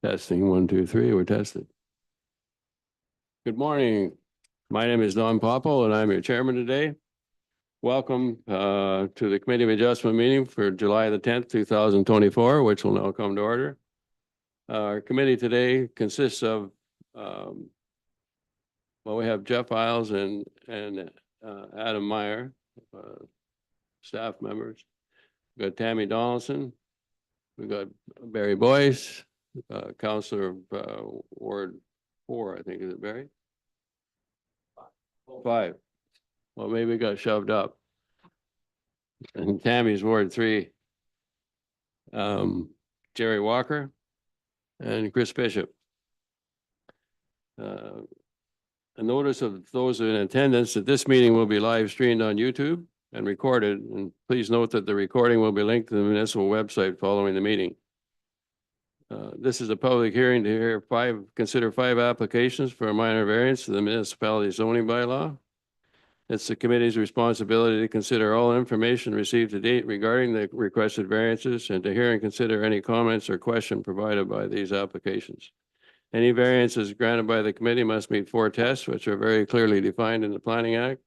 Testing, 1, 2, 3, we're tested. Good morning. My name is Don Popple and I'm your chairman today. Welcome to the Committee of Adjustment meeting for July the 10th, 2024, which will now come to order. Our committee today consists of, well, we have Jeff Isles and Adam Meyer, staff members. We've got Tammy Donaldson. We've got Barry Boyce, Councillor of Ward 4, I think, is it Barry? 5. Well, maybe it got shoved up. And Tammy's Ward 3. Jerry Walker and Chris Bishop. A notice of those in attendance that this meeting will be live streamed on YouTube and recorded. And please note that the recording will be linked to the municipal website following the meeting. This is a public hearing to consider 5 applications for a minor variance to the municipality zoning bylaw. It's the committee's responsibility to consider all information received to date regarding the requested variances and to hear and consider any comments or question provided by these applications. Any variances granted by the committee must meet 4 tests, which are very clearly defined in the Planning Act.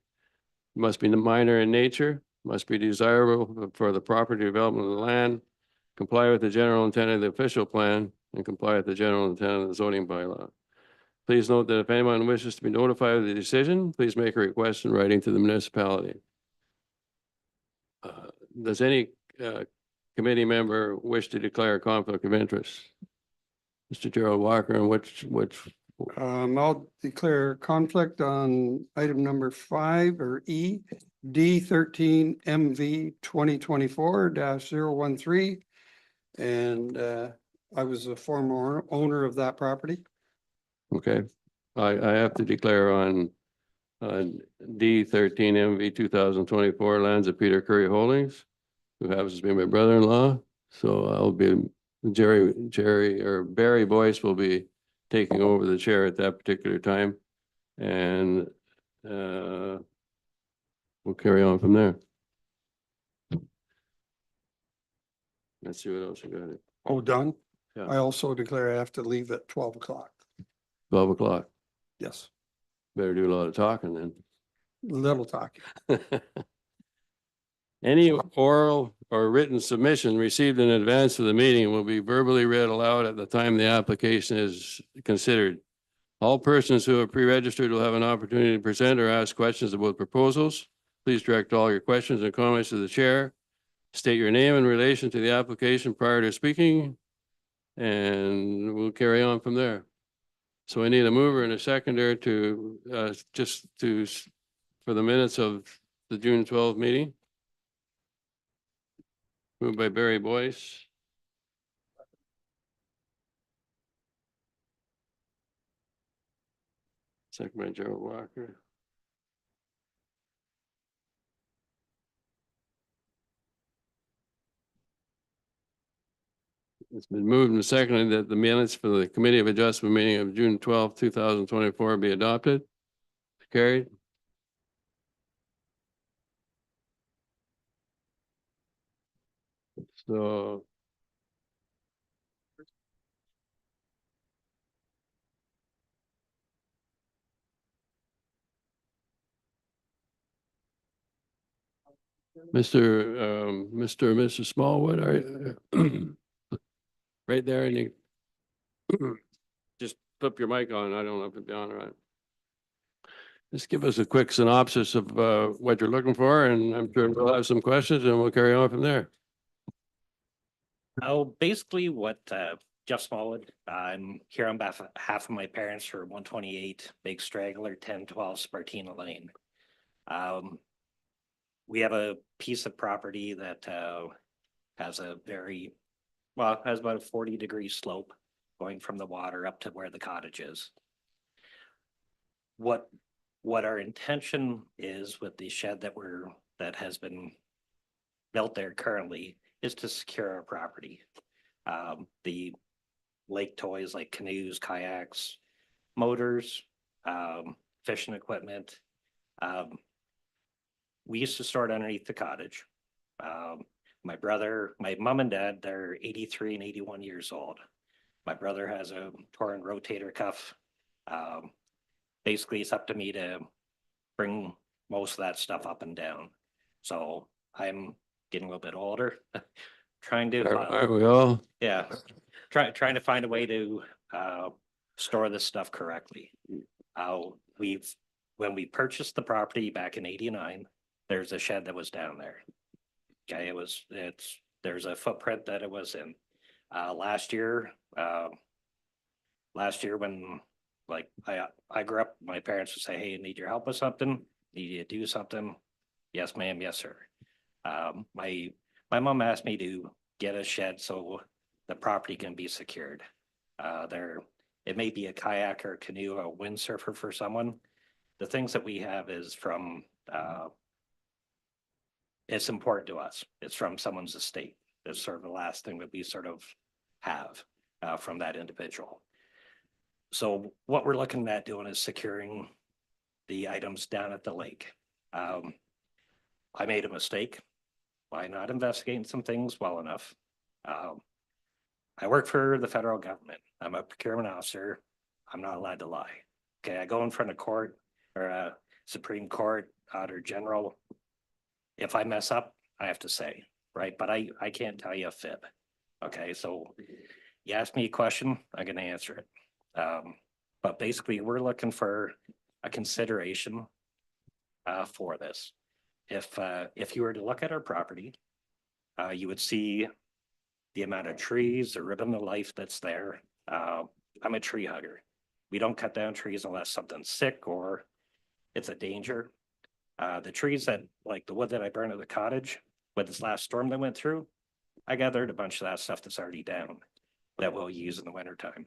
Must be minor in nature, must be desirable for the property development of the land, comply with the general intent of the official plan, and comply with the general intent of the zoning bylaw. Please note that if anyone wishes to be notified of the decision, please make a request in writing to the municipality. Does any committee member wish to declare a conflict of interest? Mr. Gerald Walker, and which I'll declare conflict on item number 5 or E, D13 MV 2024-013. And I was a former owner of that property. Okay, I have to declare on D13 MV 2024 lands of Peter Curry Holdings, who happens to be my brother-in-law. So I'll be Barry Boyce will be taking over the chair at that particular time, and we'll carry on from there. Let's see what else we got. Oh, done? Yeah. I also declare I have to leave at 12 o'clock. 12 o'clock. Yes, Better do a lot of talking then. little talk. Any oral or written submission received in advance of the meeting will be verbally read aloud at the time the application is considered. All persons who are pre-registered will have an opportunity to present or ask questions about proposals. Please direct all your questions and comments to the chair. State your name in relation to the application prior to speaking, and we'll carry on from there. So I need a mover and a seconder to for the minutes of the June 12th meeting. Moved by Barry Boyce. Second by Gerald Walker. It's been moved and seconded that the minutes for the Committee of Adjustment meeting of June 12, 2024 be adopted. Carried. So Mr. Smallwood, are you right there? And you just flip your mic on. I don't know if it'll be on or not. Just give us a quick synopsis of what you're looking for, and I'm sure we'll have some questions and we'll carry on from there. Oh, basically what Jeff Smallwood, I'm here on behalf of my parents for 128 Big Straggler 1012 Spartina Lane. We have a piece of property that has a has about a 40-degree slope going from the water up to where the cottage is. What our intention is with the shed that has been built there currently is to secure our property. The lake toys like canoes, kayaks, motors, fishing equipment. We used to store it underneath the cottage. My mom and dad, they're 83 and 81 years old. My brother has a torn rotator cuff. Basically, it's up to me to bring most of that stuff up and down. So I'm getting a little bit older, trying to, Aren't we all? yeah, trying to find a way to store this stuff correctly. When we purchased the property back in '89, there's a shed that was down there. Okay, there's a footprint that it was in. Last year when like I grew up, my parents would say, hey, I need your help with something, need you to do something. Yes, ma'am, yes, sir. My mom asked me to get a shed so the property can be secured. It may be a kayak or a canoe or a windsurfer for someone. The things that we have is from it's important to us. It's from someone's estate. It's sort of the last thing that we sort of have from that individual. So what we're looking at doing is securing the items down at the lake. I made a mistake by not investigating some things well enough. I work for the federal government. I'm a procurement officer. I'm not allowed to lie. Okay, I go in front of court or a Supreme Court, Auditor General. If I mess up, I have to say, right? But I can't tell you a fib. Okay, so you ask me a question, I'm gonna answer it. But basically, we're looking for a consideration for this. If you were to look at our property, you would see the amount of trees, the ribbon of life that's there. I'm a tree hugger. We don't cut down trees unless something's sick or it's a danger. The trees that, like the wood that I burned at the cottage with this last storm that went through, I gathered a bunch of that stuff that's already down that we'll use in the wintertime.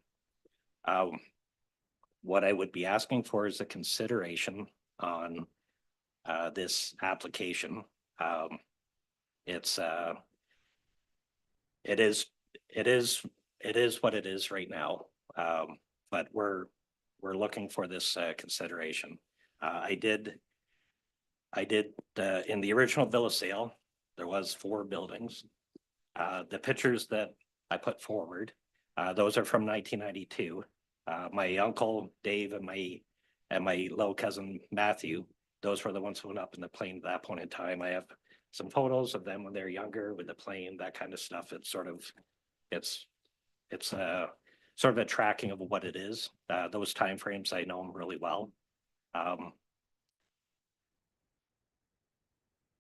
What I would be asking for is a consideration on this application. It is what it is right now. But we're looking for this consideration. I did in the original bill of sale, there was 4 buildings. The pictures that I put forward, those are from 1992. My uncle Dave and my little cousin Matthew, those were the ones who went up in the plane at that point in time. I have some photos of them when they're younger with the plane, that kind of stuff. It's sort of a tracking of what it is. Those timeframes, I know them really well.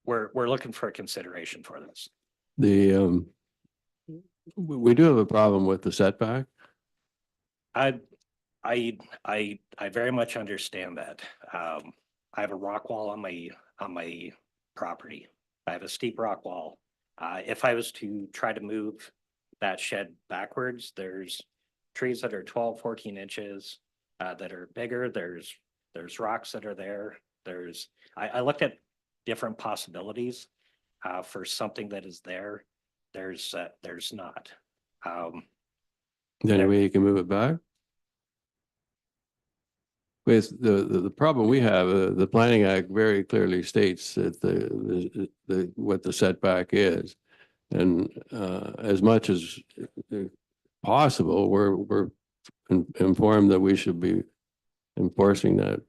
We're looking for a consideration for this. We do have a problem with the setback. I very much understand that. I have a rock wall on my property. I have a steep rock wall. If I was to try to move that shed backwards, there's trees that are 12, 14 inches that are bigger. There's rocks that are there. I looked at different possibilities for something that is there. There's not. Any way you can move it back? With the problem we have, the Planning Act very clearly states that what the setback is. And as much as possible, we're informed that we should be enforcing that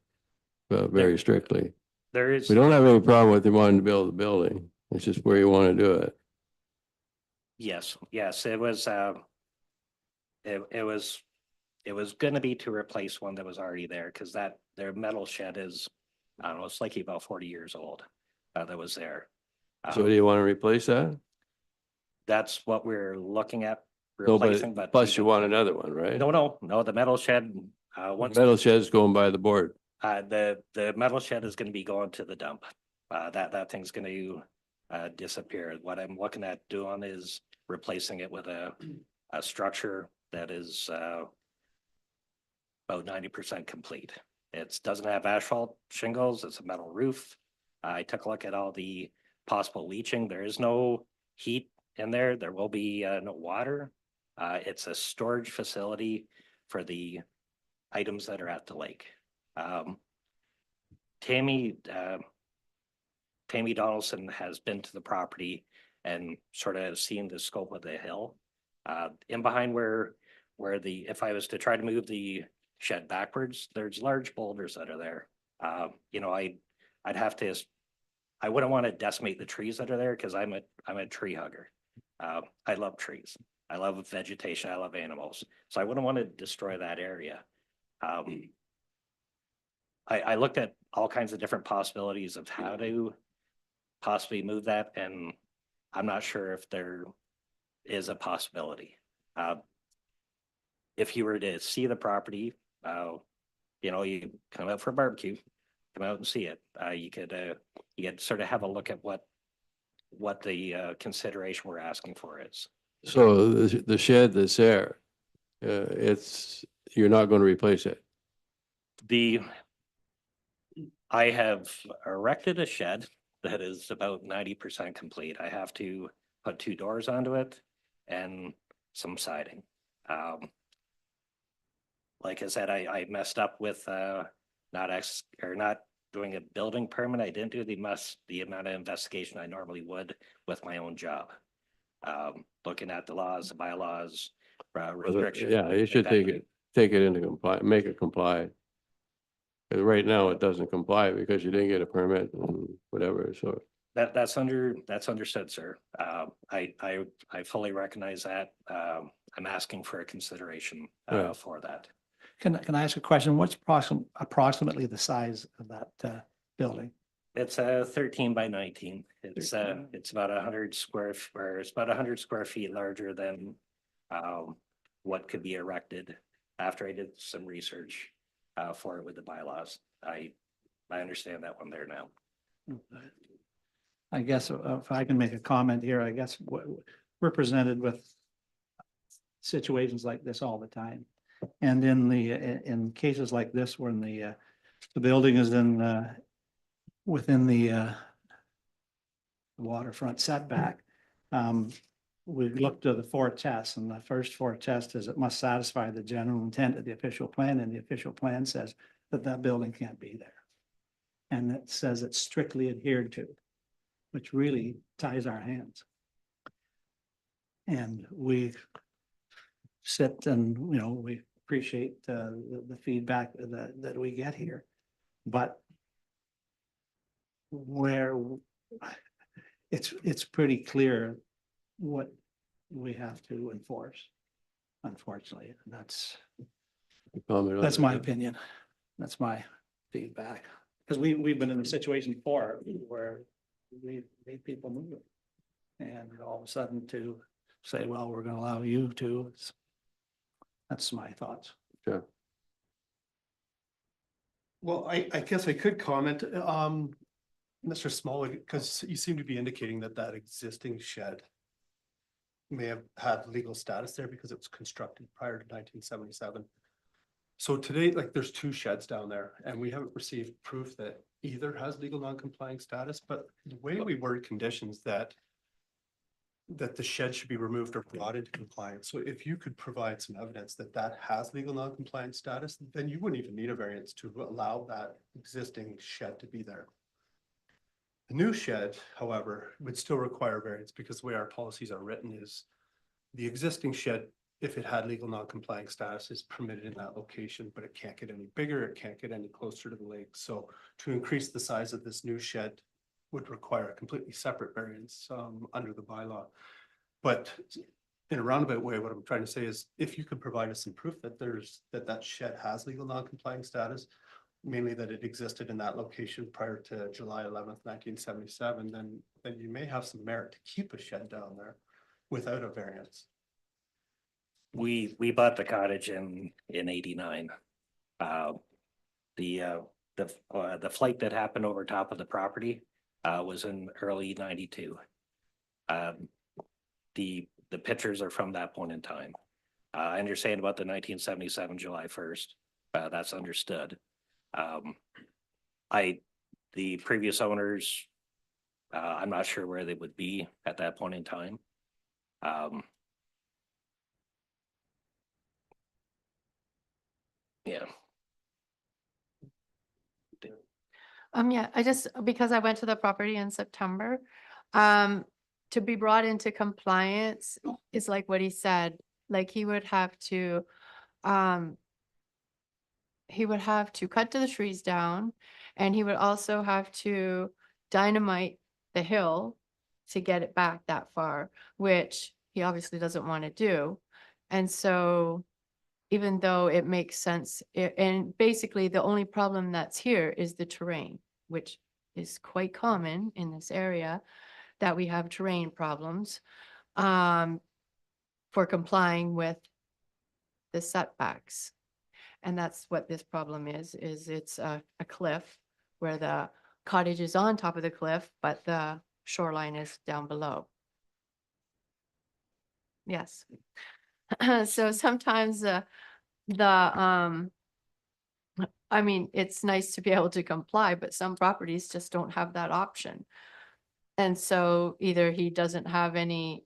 very strictly. We don't have any problem with them wanting to build the building. It's just where you want to do it. Yes, it was going to be to replace one that was already there because their metal shed is, I don't know, it's likely about 40 years old that was there. So do you want to replace that? That's what we're looking at No, replacing. but plus you want another one, right? No, the metal shed. Metal shed's going by the board. The metal shed is going to be going to the dump. That thing's going to disappear. What I'm looking at doing is replacing it with a structure that is about 90% complete. It doesn't have asphalt shingles. It's a metal roof. I took a look at all the possible leaching. There is no heat in there. There will be no water. It's a storage facility for the items that are at the lake. Tammy Donaldson has been to the property and sort of seen the scope of the hill. In behind where where if I was to try to move the shed backwards, there's large boulders that are there. You know, I'd have to, I wouldn't want to decimate the trees that are there because I'm a tree hugger. I love trees. I love vegetation. I love animals. So I wouldn't want to destroy that area. I looked at all kinds of different possibilities of how to possibly move that, and I'm not sure if there is a possibility. If you were to see the property, you know, you come out for a barbecue, come out and see it. You could sort of have a look at what the consideration we're asking for is. So the shed that's there, you're not going to replace it. I have erected a shed that is about 90% complete. I have to put 2 doors onto it and some siding. Like I said, I messed up with not doing a building permit. I didn't do the amount of investigation I normally would with my own job. Looking at the laws, the bylaws, restrictions. Yeah, you should take it into comply, make it comply. 'Cause right now it doesn't comply because you didn't get a permit and whatever, so. That's understood, sir. I fully recognize that. I'm asking for a consideration Yeah. for that. Can I ask a question? What's approximately the size of that building? It's a 13 by 19. It's 13. it's about 100 it's about 100 square feet larger than what could be erected after I did some research for it with the bylaws. I understand that one there now. I guess if I can make a comment here, I guess we're presented with situations like this all the time. And in cases like this, when the building is within the waterfront setback, we looked at the 4 tests, and the first 4 tests is it must satisfy the general intent of the official plan, and the official plan says that building can't be there. And it says it's strictly adhered to, which really ties our hands. And we sit and, you know, we appreciate the feedback that we get here, but where it's pretty clear what we have to enforce, unfortunately. And that's my opinion. That's my feedback. Because we've been in a situation before where we made people move it. And all of a sudden to say, well, we're going to allow you to, that's my thoughts. Sure. Well, I guess I could comment, Mr. Smallwood, because you seem to be indicating that existing shed may have had legal status there because it was constructed prior to 1977. So today, like, there's 2 sheds down there, and we haven't received proof that either has legal non-complying status, but the way we word conditions that the shed should be removed or brought into compliance. So if you could provide some evidence that has legal non-compliant status, then you wouldn't even need a variance to allow that existing shed to be there. The new shed, however, would still require variance because the way our policies are written is the existing shed, if it had legal non-complying status, is permitted in that location, but it can't get any bigger, it can't get any closer to the lake. So to increase the size of this new shed would require a completely separate variance under the bylaw. But in a roundabout way, what I'm trying to say is if you could provide us some proof that that shed has legal non-complying status, mainly that it existed in that location prior to July 11th, 1977, then you may have some merit to keep a shed down there without a variance. We bought the cottage in 89. The flight that happened over top of the property was in early 92. The pictures are from that point in time. I understand about the 1977 July 1st. That's understood. The previous owners, I'm not sure where they would be at that point in time. Yeah. Yeah, because I went to the property in September, to be brought into compliance is like what he said. Like he would have to, um, he would have to cut the trees down, and he would also have to dynamite the hill to get it back that far, which he obviously doesn't want to do. And so even though it makes sense, and basically the only problem that's here is the terrain, which is quite common in this area, that we have terrain problems for complying with the setbacks. And that's what this problem is it's a cliff where the cottage is on top of the cliff, but the shoreline is down below. Yes. So sometimes I mean, it's nice to be able to comply, but some properties just don't have that option. And so either he doesn't have any,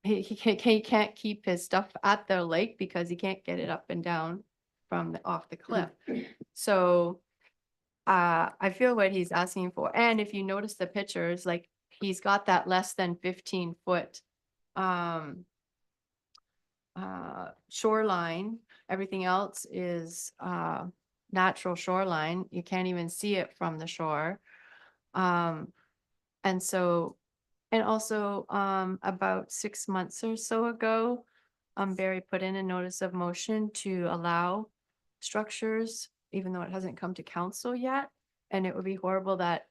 he can't keep his stuff at the lake because he can't get it up and down from off the cliff. So I feel what he's asking for. And if you notice the pictures, like he's got that less than 15-foot shoreline. Everything else is natural shoreline. You can't even see it from the shore. And so, and also about 6 months or so ago, Barry put in a notice of motion to allow structures, even though it hasn't come to council yet. And it would be horrible that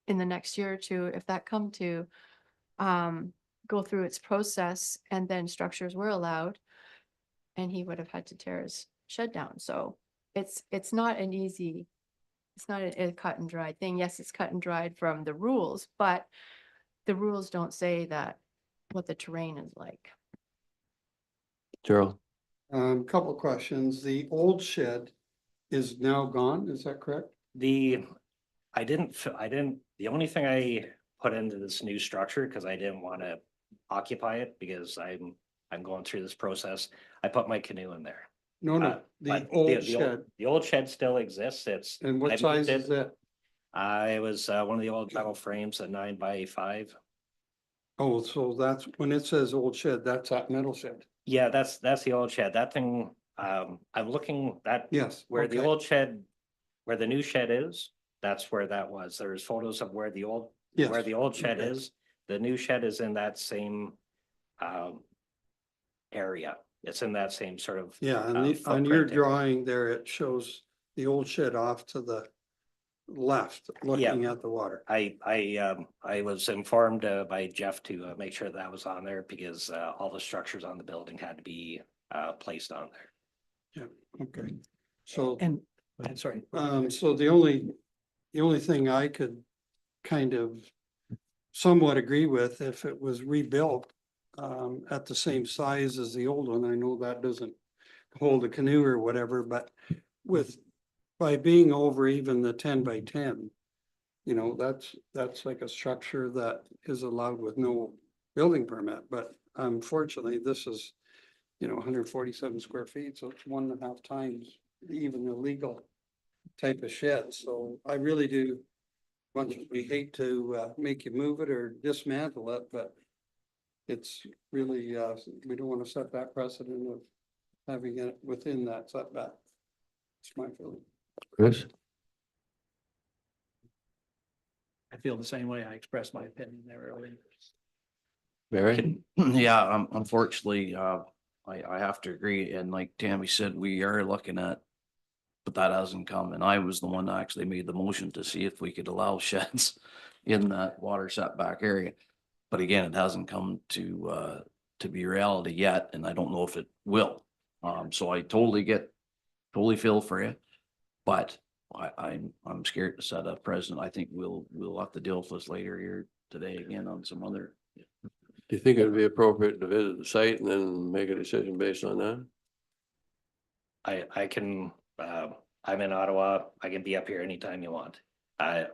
in the next year or two, if that come to go through its process and then structures were allowed, and he would have had to tear his shed down. So it's not an easy, it's not a cut and dry thing. Yes, it's cut and dried from the rules, but the rules don't say that what the terrain is like. Gerald? Couple questions. The old shed is now gone, is that correct? The only thing I put into this new structure, because I didn't want to occupy it because I'm going through this process. I put my canoe in there. No, no, the But old shed. The old shed still exists. It's. And I what size moved is it. that? It was one of the old metal frames, a 9x5. Oh, so that's, when it says old shed, that's that metal shed. Yeah, that's the old shed. That thing, I'm looking that Yes. where the okay. old shed, where the new shed is, that's where that was. There's photos of where the old Yes. shed okay. is. The new shed is in that same area. It's in that same sort of. Yeah, and on your footprint area. drawing there, it shows the old shed off to the left, looking at the water. I was informed by Jeff to make sure that was on there because all the structures on the building had to be placed on there. Yeah, okay. So, And, go ahead, sorry. so the only thing I could kind of somewhat agree with, if it was rebuilt at the same size as the old one, I know that doesn't hold a canoe or whatever, but by being over even the 10x10, you know, that's like a structure that is allowed with no building permit, but unfortunately, this is, you know, 147 square feet, so it's 1.5 times even the legal type of shed, so I really do, we hate to make you move it or dismantle it, but it's really, we don't want to set that precedent of having it within that setback. It's my feeling. Chris? I feel the same way. I expressed my opinion there earlier. Barry? Yeah, unfortunately, I have to agree. And like Tammy said, we are looking at, but that hasn't come. And I was the one that actually made the motion to see if we could allow sheds in that water setback area. But again, it hasn't come to be reality yet, and I don't know if it will. So I totally feel for you, but I'm scared to set a precedent. I think we'll have to deal with this later here today again on some other. Do you think it'd be appropriate to visit the site and then make a decision based on that? I can, I'm in Ottawa. I can be up here anytime you want. I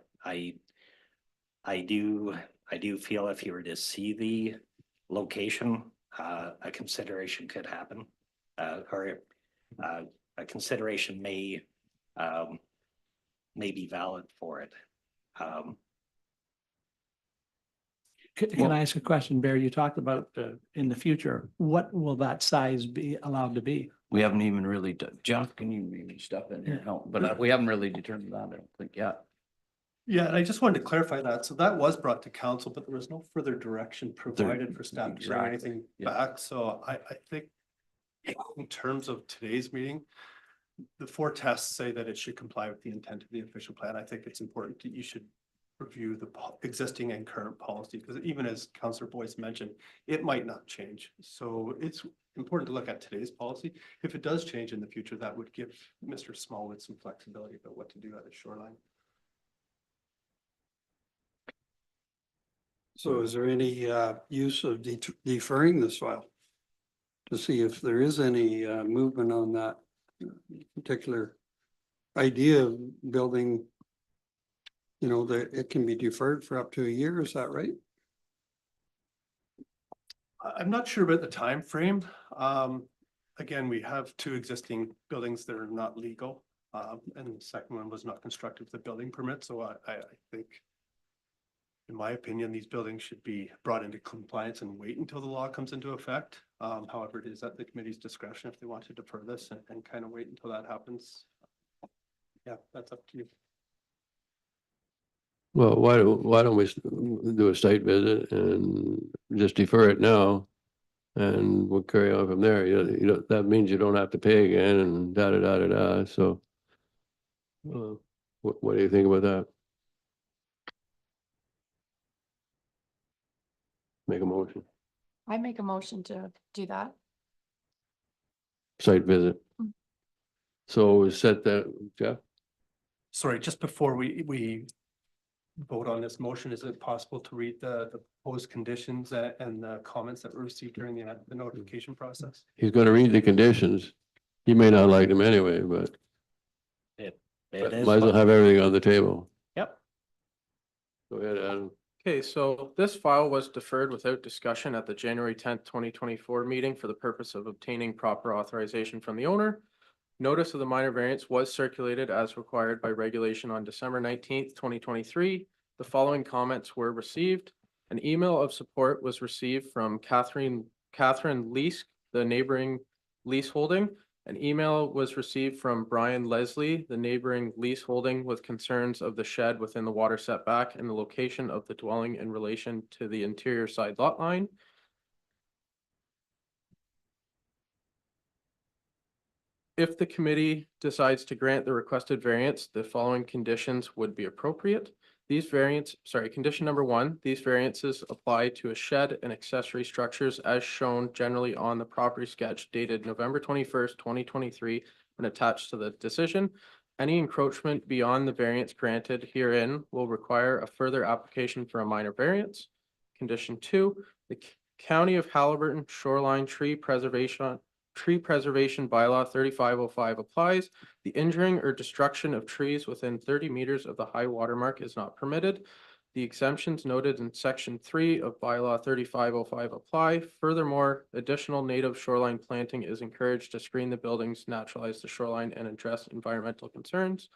do feel if you were to see the location, a consideration could happen. Or a consideration may be valid for it. Can I ask a question, Barry? You talked about in the future, what will that size be allowed to be? We haven't even really, Jeff, can you maybe step in here and help? But we haven't really determined that, I don't think yet. Yeah, and I just wanted to clarify that. So that was brought to council, but there was no further direction provided for staff to bring exactly, anything yeah. back. So I think in terms of today's meeting, the four tests say that it should comply with the intent of the official plan. I think it's important that you should review the existing and current policy, because even as Councillor Boyce mentioned, it might not change. So it's important to look at today's policy. If it does change in the future, that would give Mr. Smallwood some flexibility about what to do at the shoreline. So is there any use of deferring this file? To see if there is any movement on that particular idea of building, you know, that it can be deferred for up to a year, is that right? I'm not sure about the time frame. Again, we have two existing buildings that are not legal. And the second one was not constructed with a building permit, so I think, in my opinion, these buildings should be brought into compliance and wait until the law comes into effect. However, it is at the committee's discretion if they want to defer this and kind of wait until that happens. Yeah, that's up to you. Well, why don't we do a site visit and just defer it now? And we'll carry on from there. You know, that means you don't have to pay again and da da da da da, so. What do you think about that? Make a motion, I make a motion to do that. site visit. Mm. So we set that, Jeff? Sorry, just before we vote on this motion, is it possible to read the proposed conditions and the comments that were received during the notification process? He's gonna read the conditions. He may not like them anyway, but It is. might as well have everything on the table. Yep. Go ahead, Adam. Okay, so this file was deferred without discussion at the January 10th, 2024 meeting for the purpose of obtaining proper authorization from the owner. Notice of the minor variance was circulated as required by regulation on December 19th, 2023. The following comments were received. An email of support was received from Catherine Leask, the neighboring leaseholding. An email was received from Brian Leslie, the neighboring leaseholding, with concerns of the shed within the water setback and the location of the dwelling in relation to the interior side lot line. If the committee decides to grant the requested variance, the following conditions would be appropriate. Condition number 1, these variances apply to a shed and accessory structures as shown generally on the property sketch dated November 21st, 2023 and attached to the decision. Any encroachment beyond the variance granted herein will require a further application for a minor variance. Condition 2, the County of Haliburton Shoreline Tree Preservation Bylaw 3505 applies. The injuring or destruction of trees within 30 meters of the high water mark is not permitted. The exemptions noted in section 3 of bylaw 3505 apply. Furthermore, additional native shoreline planting is encouraged to screen the buildings, naturalize the shoreline, and address environmental concerns.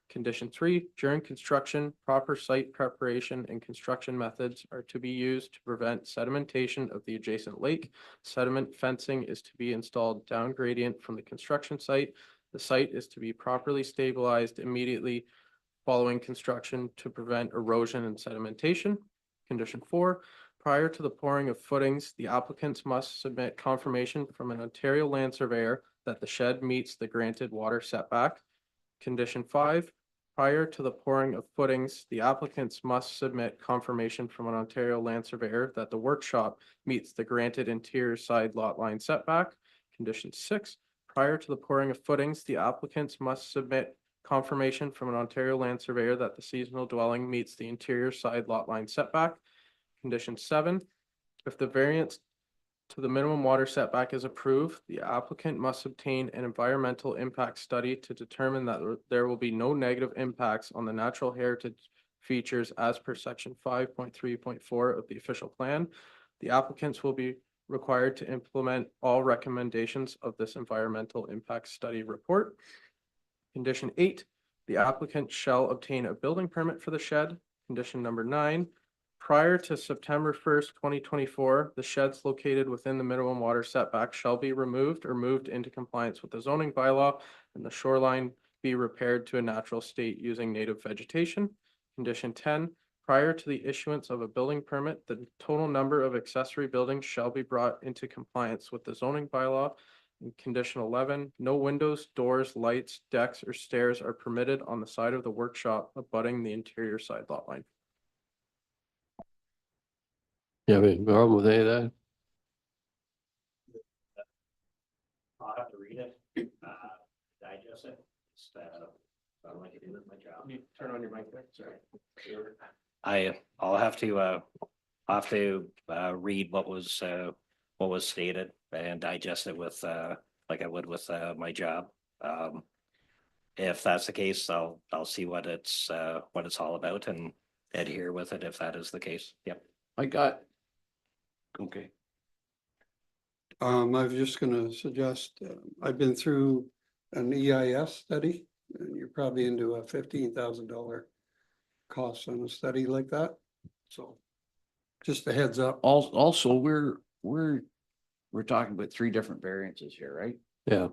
Condition 3, during construction, proper site preparation and construction methods are to be used to prevent sedimentation of the adjacent lake. Sediment fencing is to be installed down gradient from the construction site. The site is to be properly stabilized immediately following construction to prevent erosion and sedimentation. Condition 4, prior to the pouring of footings, the applicants must submit confirmation from an Ontario land surveyor that the shed meets the granted water setback. Condition 5, prior to the pouring of footings, the applicants must submit confirmation from an Ontario land surveyor that the workshop meets the granted interior side lot line setback. Condition 6, prior to the pouring of footings, the applicants must submit confirmation from an Ontario land surveyor that the seasonal dwelling meets the interior side lot line setback. Condition 7, if the variance to the minimum water setback is approved, the applicant must obtain an environmental impact study to determine that there will be no negative impacts on the natural heritage features as per section 5.3.4 of the official plan. The applicants will be required to implement all recommendations of this environmental impact study report. Condition 8, the applicant shall obtain a building permit for the shed. Condition number 9, Prior to September 1st, 2024, the sheds located within the minimum water setback shall be removed or moved into compliance with the zoning bylaw and the shoreline be repaired to a natural state using native vegetation. Condition 10, prior to the issuance of a building permit, the total number of accessory buildings shall be brought into compliance with the zoning bylaw. And condition 11, no windows, doors, lights, decks, or stairs are permitted on the side of the workshop abutting the interior side lot line. You have any problem with any of that? I'll have to read it, digest it. Just, I like to do with my job. Turn on your mic there, sorry. I'll have to read what was stated and digest it with, like I would with, my job. If that's the case, I'll see what it's all about and adhere with it if that is the case. Yep. I got. Okay. I was just gonna suggest, I've been through an EIS study, and you're probably into a $15,000 cost on a study like that. So just a heads up. Also, we're talking about three different variances here, right? Yeah,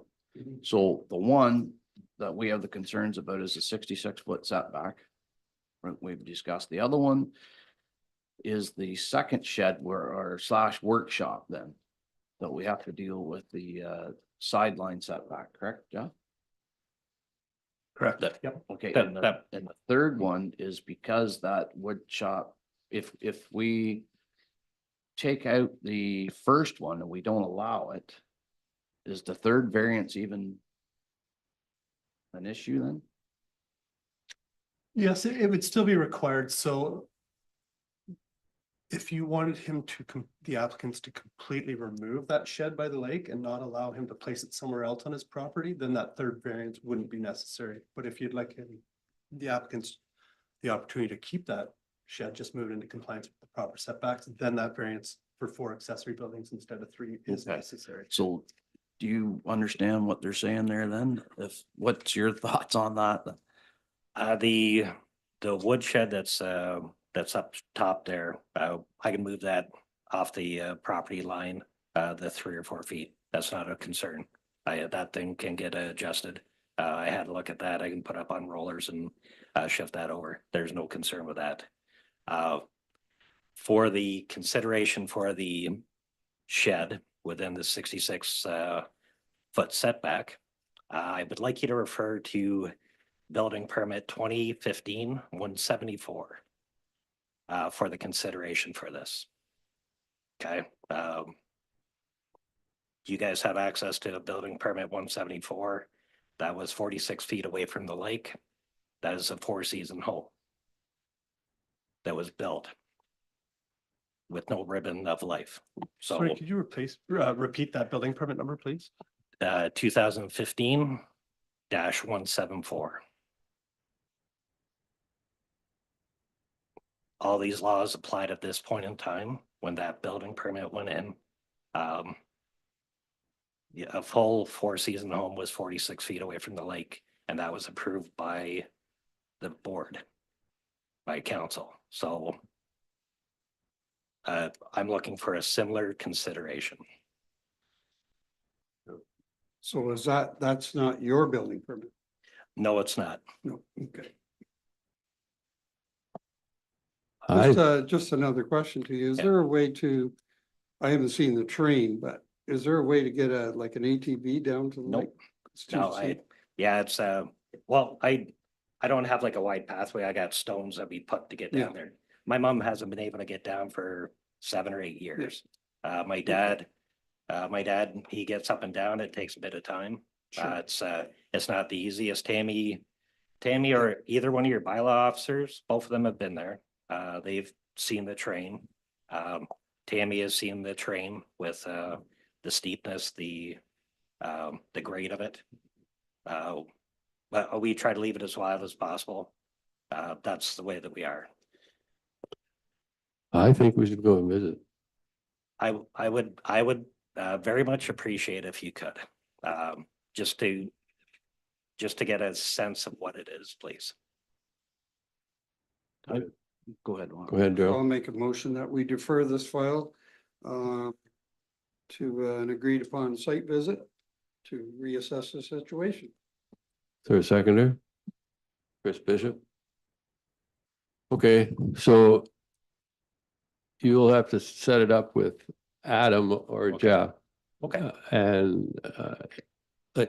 So the one that we have the concerns about is the 66-foot setback. We've discussed. The other one is the second shed where our / workshop then, that we have to deal with the sideline setback, correct, Jeff? Correct. Yep. Okay, That- and that- the third one is because that wood shop, if we take out the first one and we don't allow it, is the third variance even an issue then? Yes, it would still be required, so. If you wanted him to, the applicants to completely remove that shed by the lake and not allow him to place it somewhere else on his property, then that third variance wouldn't be necessary. But if you'd like him, the applicants, the opportunity to keep that shed, just move it into compliance with the proper setbacks, then that variance for 4 accessory buildings instead of 3 is Okay. necessary. So do you understand what they're saying there then? What's your thoughts on that? The woodshed that's up top there, I can move that off the property line, the 3 or 4 feet. That's not a concern. That thing can get adjusted. I had a look at that. I can put up on rollers and shift that over. There's no concern with that. For the consideration for the shed within the 66 foot setback, I would like you to refer to building permit 2015-174 for the consideration for this. Okay. You guys have access to a building permit 174 that was 46 feet away from the lake. That is a 4-season home that was built with no ribbon of life. So Sorry, could you repeat that building permit number, please? 2015-174. All these laws applied at this point in time when that building permit went in. Yeah, a full 4-season home was 46 feet away from the lake, and that was approved by the board, by council. So I'm looking for a similar consideration. So is that's not your building permit? No, it's not. No, okay. I, Just another question to you. Is Yeah. there a way to, I haven't seen the train, but is there a way to get like an ATV down to the Nope. lake? It's too No, steep. yeah, it's, well, I don't have like a wide pathway. I got stones that we put to get down there. My mom hasn't been able to get down for 7 or 8 years. My dad, he gets up and down. It takes a bit of time. Sure. It's not the easiest. Tammy or either one of your bylaw officers, both of them have been there. They've seen the train. Tammy has seen the train with, the steepness, the grade of it. But we try to leave it as wild as possible. That's the way that we are. I think we should go and visit. I would very much appreciate if you could, just to get a sense of what it is, please. Go ahead. Juan. Go ahead, I'll Joe. make a motion that we defer this file to an agreed upon site visit to reassess the situation. Is there a seconder? Chris Bishop? Okay, so you'll have to set it up with Adam or Okay. Jeff. Okay, And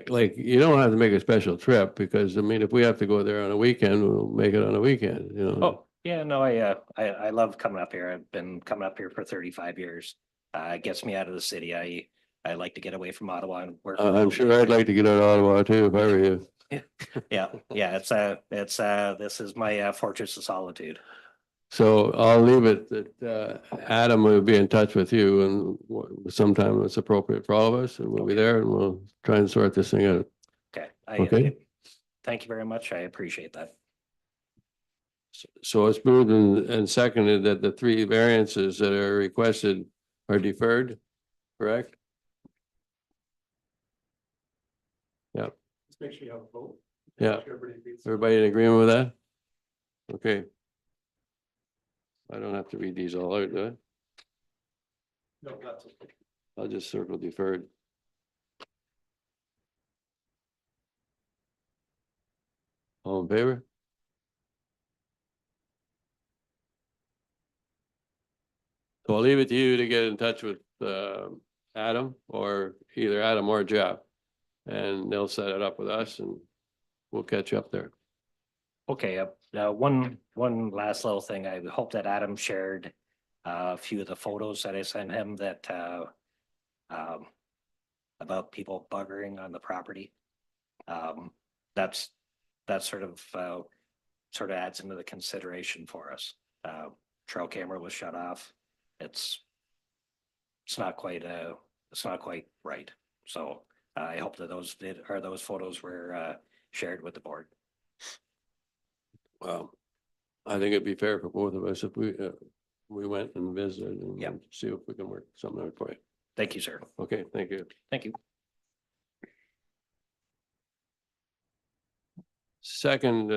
like, you don't have to make a special trip because, I mean, if we have to go there on a weekend, we'll make it on a weekend, you know? oh, yeah, no, I love coming up here. I've been coming up here for 35 years. It gets me out of the city. I like to get away from Ottawa and work. I'm sure I'd like to get out of Ottawa too, if I were you. Yeah, this is my fortress of solitude. So I'll leave it that Adam will be in touch with you and sometime it's appropriate for all of us and we'll be there and we'll try and sort this thing out. Okay. Okay. Thank you very much. I appreciate that. So it's moved and seconded that the three variances that are requested are deferred, correct? Let's make sure you have a vote. Yeah. Make sure everybody agrees. Everybody in agreement with that? Okay. I don't have to read these all out, do I? No, that's okay. I'll just circle deferred. All in favor? So I'll leave it to you to get in touch with Adam or either Adam or Jeff. And they'll set it up with us and we'll catch you up there. Okay, one last little thing. I hope that Adam shared a few of the photos that I sent him that about people buggering on the property. That's sort of adds into the consideration for us. Trail camera was shut off. It's not quite right. So I hope that those photos were shared with the board. Well, I think it'd be fair for both of us if we went and visited and Yep. see if we can work something out for you. Thank you, sir. Okay, thank you. Thank you. Second,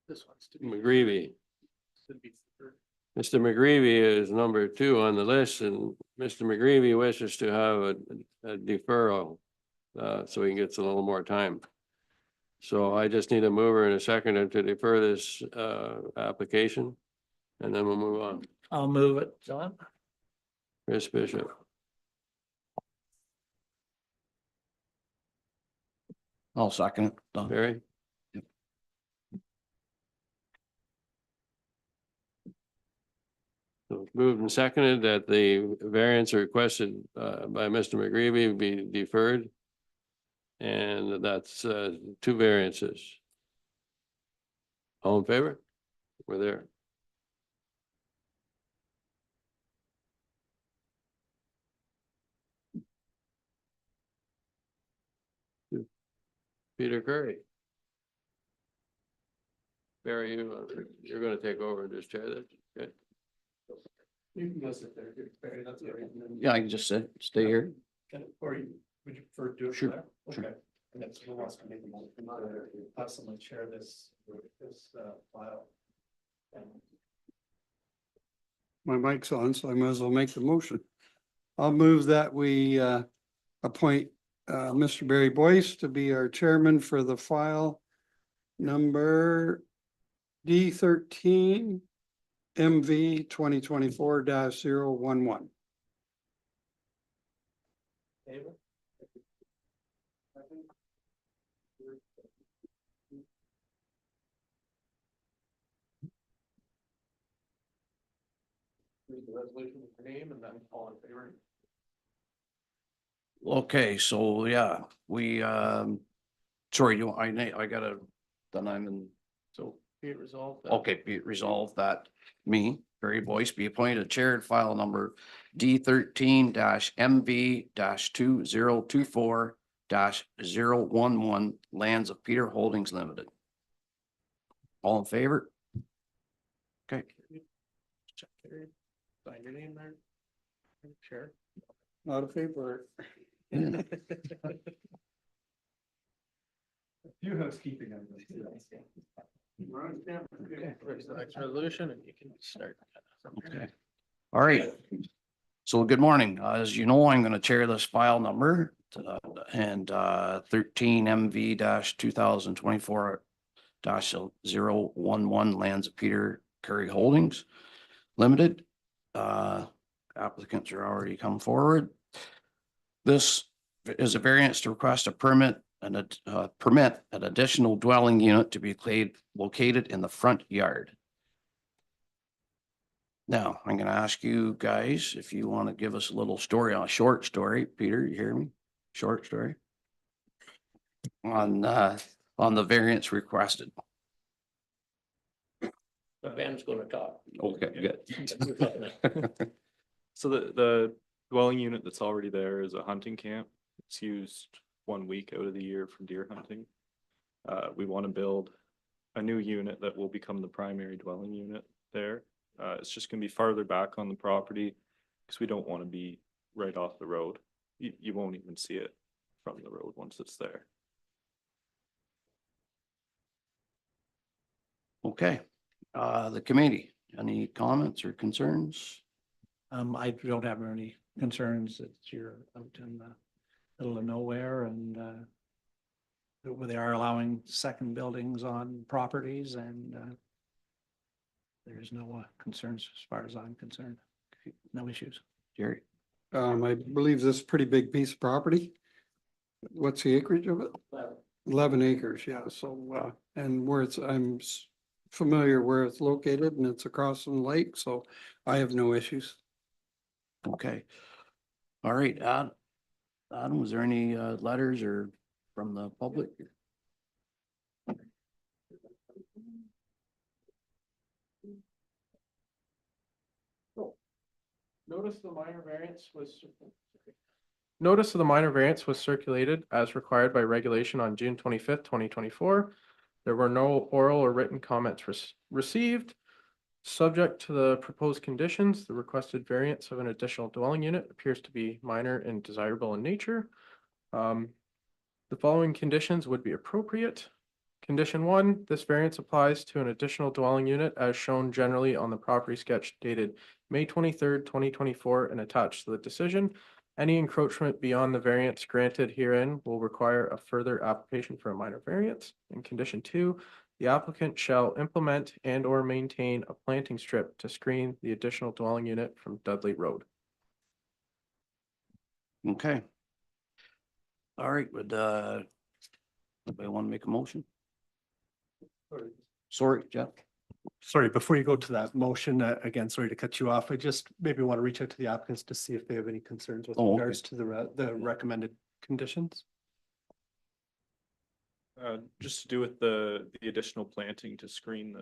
This one's to be. McGreevy. should be third. Mr. McGreevy is number 2 on the list and Mr. McGreevy wishes to have a deferral. So he gets a little more time. So I just need a mover and a seconder to defer this application. And then we'll move on. I'll move it, John. Chris Bishop. I'll second it. Done. Barry? Yep. So it's moved and seconded that the variance requested by Mr. McGreevy be deferred. And that's 2 variances. All in favor? We're there. Peter Curry. Barry, you're gonna take over and just chair this, okay? You can go sit there, Barry, that's all right. And then- Yeah, I can just stay here. Or would you prefer to do it? Sure, there? sure. Okay. And that's who wants to make the motion. Have someone share this file. My mic's on, so I might as well make the motion. I'll move that we appoint Mr. Barry Boyce to be our chairman for the file number D13 MV 2024-011. Read the resolution with your name and then all in favor. Okay, so yeah, we, sorry, I gotta, then I'm in, So be it resolved. that- okay, be it resolved that me, Barry Boyce, be appointed chair at file number D13 MV 2024 011 Lands of Peter Holdings Limited. All in favor? Okay. Check there. Sign your name there. Share. Not a favor. Few housekeeping. Okay, where's the next resolution and you can start. Okay. All right. So good morning. As you know, I'm going to chair this file number and 13 MV 2024 011 Lands of Peter Curry Holdings Limited. Applicants are already come forward. This is a variance to request a permit and permit an additional dwelling unit to be located in the front yard. Now, I'm gonna ask you guys if you want to give us a little story, a short story. Peter, you hear me? Short story. On the variance requested. Ben's gonna talk. Okay, good. So the dwelling unit that's already there is a hunting camp. It's used 1 week out of the year for deer hunting. We want to build a new unit that will become the primary dwelling unit there. It's just gonna be farther back on the property because we don't want to be right off the road. You won't even see it from the road once it's there. Okay, the committee, any comments or concerns? I don't have any concerns that you're out in the middle of nowhere and where they are allowing second buildings on properties and there's no concerns as far as I'm concerned. No issues. Jerry? I believe this is a pretty big piece of property. What's the acreage of it? 11 acres, yeah, so, and where it's, familiar where it's located and it's across from the lake, so I have no issues. Okay. All right, Adam, was there any letters or from the public? Notice of the minor variance was circulated as required by regulation on June 25th, 2024. There were no oral or written comments received. Subject to the proposed conditions, the requested variance of an additional dwelling unit appears to be minor and desirable in nature. The following conditions would be appropriate. Condition 1, this variance applies to an additional dwelling unit as shown generally on the property sketch dated May 23rd, 2024 and attached to the decision. Any encroachment beyond the variance granted herein will require a further application for a minor variance. In condition 2, the applicant shall implement and or maintain a planting strip to screen the additional dwelling unit from Dudley Road. Okay. All right, would anybody want to make a motion? Sorry, Jeff. Sorry, before you go to that motion, again, sorry to cut you off. I just maybe want to reach out to the applicants to see if they have any concerns with Oh, okay. regards to the recommended conditions. Just to do with the additional planting to screen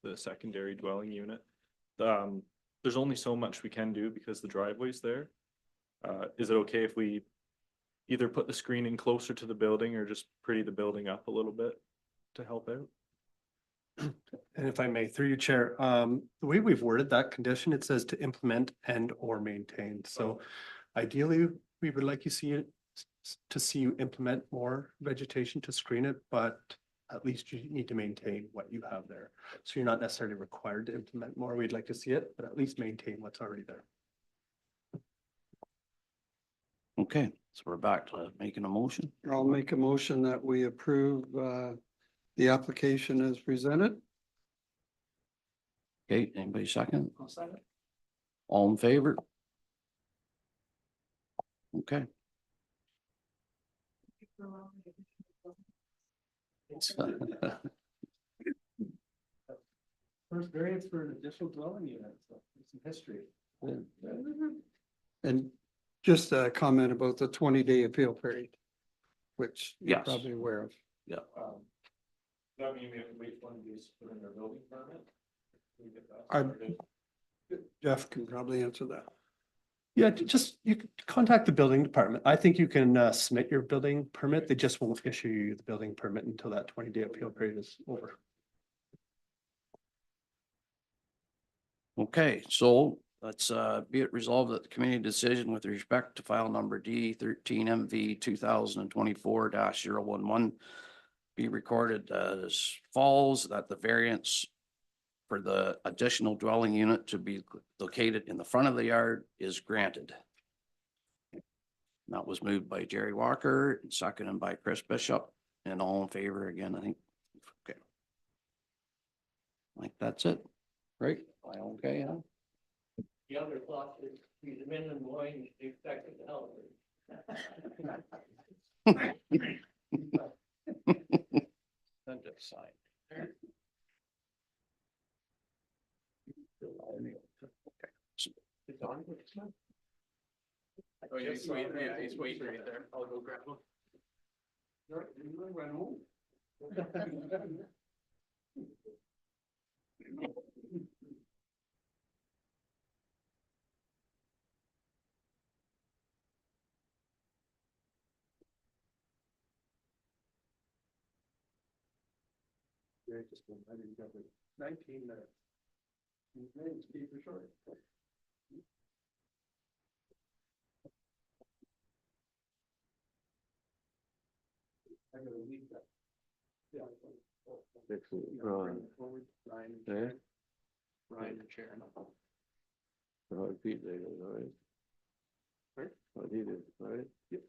the secondary dwelling unit. There's only so much we can do because the driveway's there. Is it okay if we either put the screening closer to the building or just pretty the building up a little bit to help out? And if I may, through you, Chair, the way we've worded that condition, it says to implement and or maintain. So ideally, we would like to see you implement more vegetation to screen it, but at least you need to maintain what you have there. So you're not necessarily required to implement more. We'd like to see it, but at least maintain what's already there. Okay, so we're back to making a motion. I'll make a motion that we approve the application as presented. Okay, anybody second? All in favor? Okay. First variance for an additional dwelling unit, so some history. And just a comment about the 20-day appeal period, which you're Yes. probably aware of. Yeah. That mean we have to wait for one of these to put in their building permit? Jeff can probably answer that. Yeah, just you can contact the building department. I think you can submit your building permit. They just won't issue you the building permit until that 20-day appeal period is over. Okay, so let's be it resolved that the committee decision with respect to file number D 13 MV 2024 011 be recorded as falls, that the variance for the additional dwelling unit to be located in the front of the yard is granted. That was moved by Jerry Walker, and seconded by Chris Bishop, and all in favor again, I think. Okay. Like, that's it, right? I okay, huh? The other thought is, the minimum going expected to help. Then just sign. Oh, yeah, he's waiting, yeah, he's waiting right there. I'll go grab him. Dixon, Ron. There. Ryan, the chair. Ron Pete, they did, all right. Right. What he did, all right? Yep.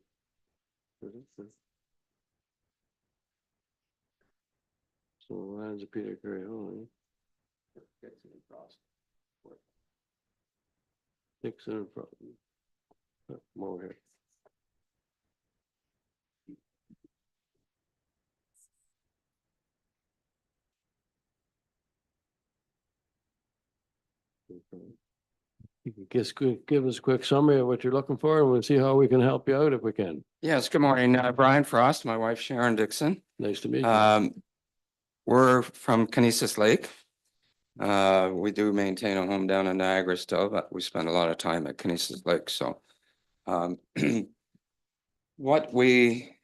So lands of Peter Curry, only. Dixon and Pro. More here. You can give us a quick summary of what you're looking for, and we'll see how we can help you out if we can. Yes, good morning. Brian Frost, my wife Sharon Dixon. Nice to meet you. We're from Kinesis Lake. We do maintain a home down in Niagara still, but we spend a lot of time at Kinesis Lake, so. What we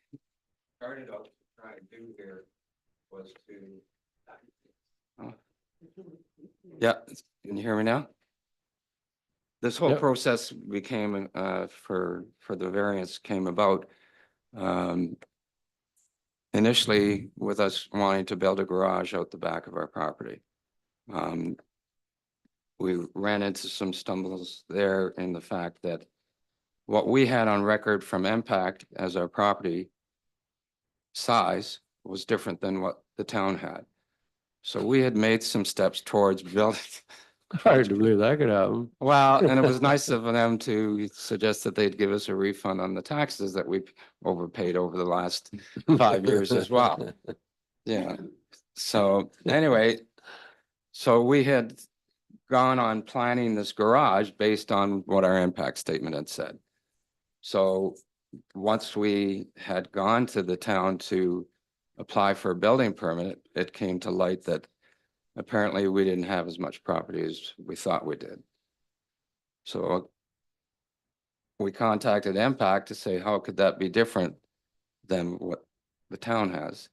started out to try to do here was to. Yeah, can you hear me now? This whole Yep. process became, for the variance came about. Initially with us wanting to build a garage out the back of our property. We ran into some stumbles there in the fact that what we had on record from Impact as our property size was different than what the town had. So we had made some steps towards building. Hard to believe that could happen. Well, and it was nice of them to suggest that they'd give us a refund on the taxes that we overpaid over the last 5 years as well. Yeah, so anyway, so we had gone on planning this garage based on what our impact statement had said. So once we had gone to the town to apply for a building permit, it came to light that apparently we didn't have as much property as we thought we did. So we contacted Impact to say, how could that be different than what the town has?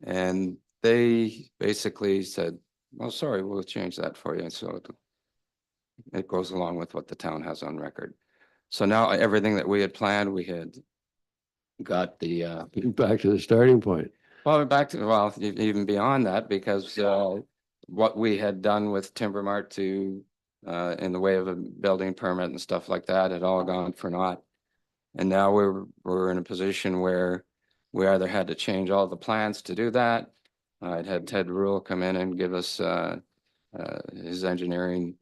And they basically said, well, sorry, we'll change that for you. So it goes along with what the town has on record. So now everything that we had planned, we had got the, Back to the starting point. well, back to, well, even beyond that, because, what we had done with Timber Mart to, in the way of a building permit and stuff like that, had all gone for naught. And now we're in a position where we either had to change all the plans to do that. I'd had Ted Rule come in and give us, his engineering,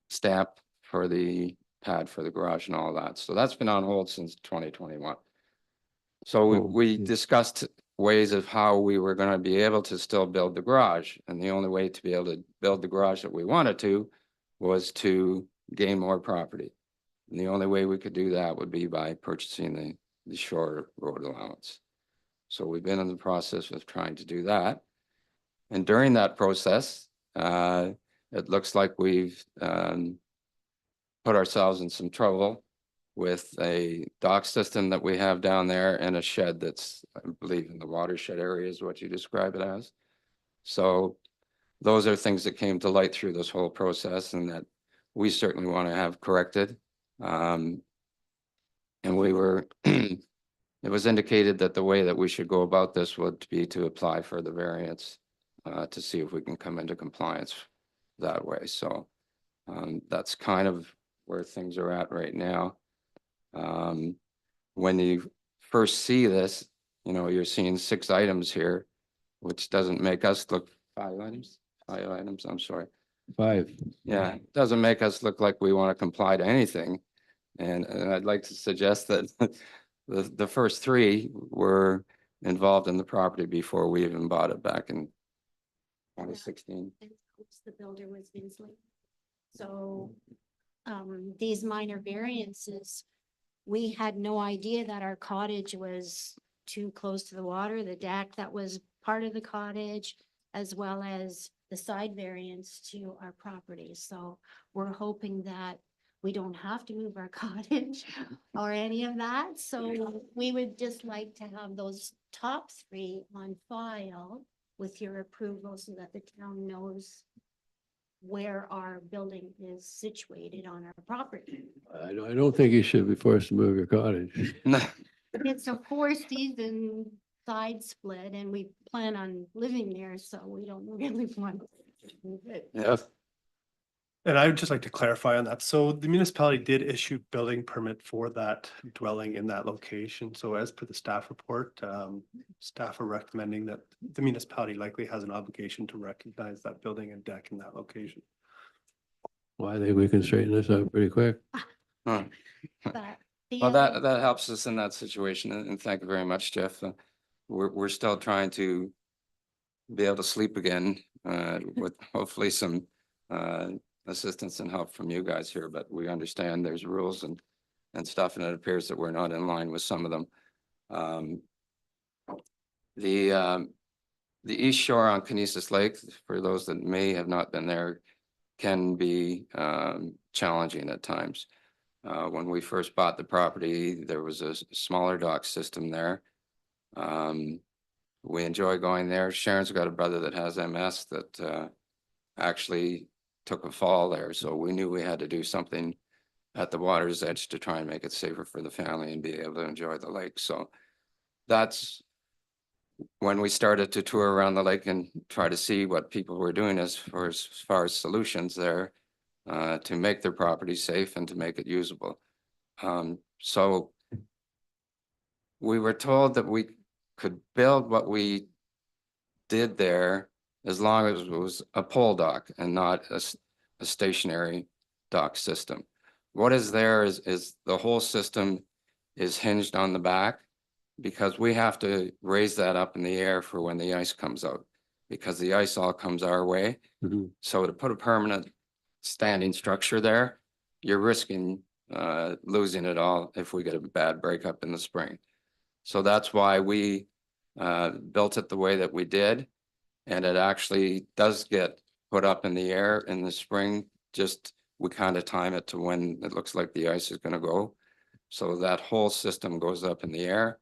stamp for the pad for the garage and all that. So that's been on hold since 2021. So Oh, we hmm. discussed ways of how we were going to be able to still build the garage. And the only way to be able to build the garage that we wanted to was to gain more property. And the only way we could do that would be by purchasing the shore road allowance. So we've been in the process of trying to do that. And during that process, it looks like we've put ourselves in some trouble with a dock system that we have down there and a shed that's, I believe, in the watershed area is what you describe it as. So those are things that came to light through this whole process and that we certainly want to have corrected. And we were it was indicated that the way that we should go about this would be to apply for the variance to see if we can come into compliance that way. So that's kind of where things are at right now. When you first see this, you know, you're seeing 6 items here, which doesn't make us look 5 items, I'm sorry. 5. Yeah, it doesn't make us look like we want to comply to anything. And I'd like to suggest that the first 3 were involved in the property before we even bought it back in 2016. The builder was Vinsley. So, these minor variances, we had no idea that our cottage was too close to the water, the deck that was part of the cottage, as well as the side variance to our property. So we're hoping that we don't have to move our cottage or any of that. So we would just like to have those top 3 on file with your approval so that the town knows where our building is situated on our property. I don't think you should be forced to move your cottage. It's a 4-season side split and we plan on living there, so we don't really want to move it. Yes. And I would just like to clarify on that. So the municipality did issue building permit for that dwelling in that location. So as per the staff report, staff are recommending that the municipality likely has an obligation to recognize that building and deck in that location. Well, I think we can straighten this out pretty quick. Huh. But the Well, other- that helps us in that situation, and thank you very much, Jeff. We're still trying to be able to sleep again, with hopefully some assistance and help from you guys here, but we understand there's rules and stuff, and it appears that we're not in line with some of them. The East Shore on Kinesis Lake, for those that may have not been there, can be challenging at times. When we first bought the property, there was a smaller dock system there. We enjoy going there. Sharon's got a brother that has MS that actually took a fall there, so we knew we had to do something at the water's edge to try and make it safer for the family and be able to enjoy the lake. So that's when we started to tour around the lake and try to see what people were doing as far as solutions there to make their property safe and to make it usable. So we were told that we could build what we did there as long as it was a pole dock and not a stationary dock system. What is there is the whole system is hinged on the back, because we have to raise that up in the air for when the ice comes out, because the ice all comes our way. Mhm. So to put a permanent standing structure there, you're risking losing it all if we get a bad breakup in the spring. So that's why we built it the way that we did. And it actually does get put up in the air in the spring. Just we kind of time it to when it looks like the ice is going to go. So that whole system goes up in the air.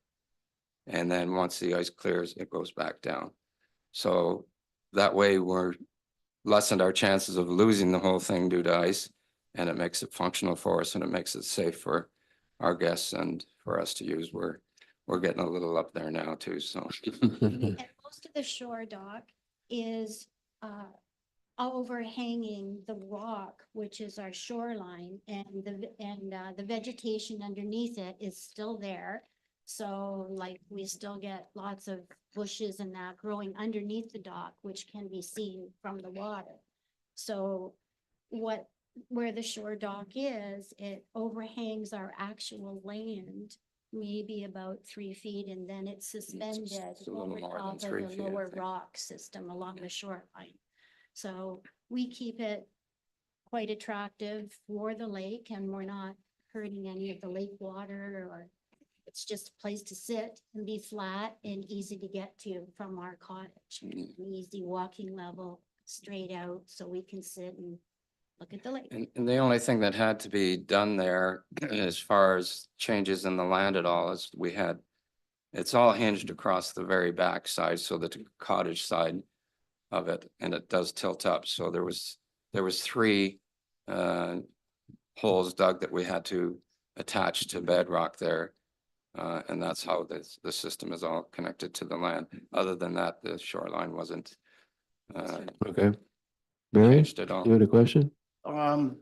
And then once the ice clears, it goes back down. So that way we're lessened our chances of losing the whole thing due to ice. And it makes it functional for us, and it makes it safe for our guests and for us to use. We're getting a little up there now too, so. And most of the shore dock is overhanging the rock, which is our shoreline, and the vegetation underneath it is still there. So like we still get lots of bushes and that growing underneath the dock, which can be seen from the water. So where the shore dock is, it overhangs our actual land, maybe about 3 feet, and then it's suspended a little over more than top 3 of the feet, I lower think. rock system along the shoreline. So we keep it quite attractive for the lake, and we're not hurting any of the lake water, or it's just a place to sit and be flat and easy to get to from our cottage. Mm. An easy walking level straight out, so we can sit and look at the lake. And the only thing that had to be done there as far as changes in the land at all is it's all hinged across the very back side, so the cottage side of it, and it does tilt up. So there was 3 holes dug that we had to attach to bedrock there And that's how the system is all connected to the land. Other than that, the shoreline wasn't Okay. Barry, changed at all. you had a question? Not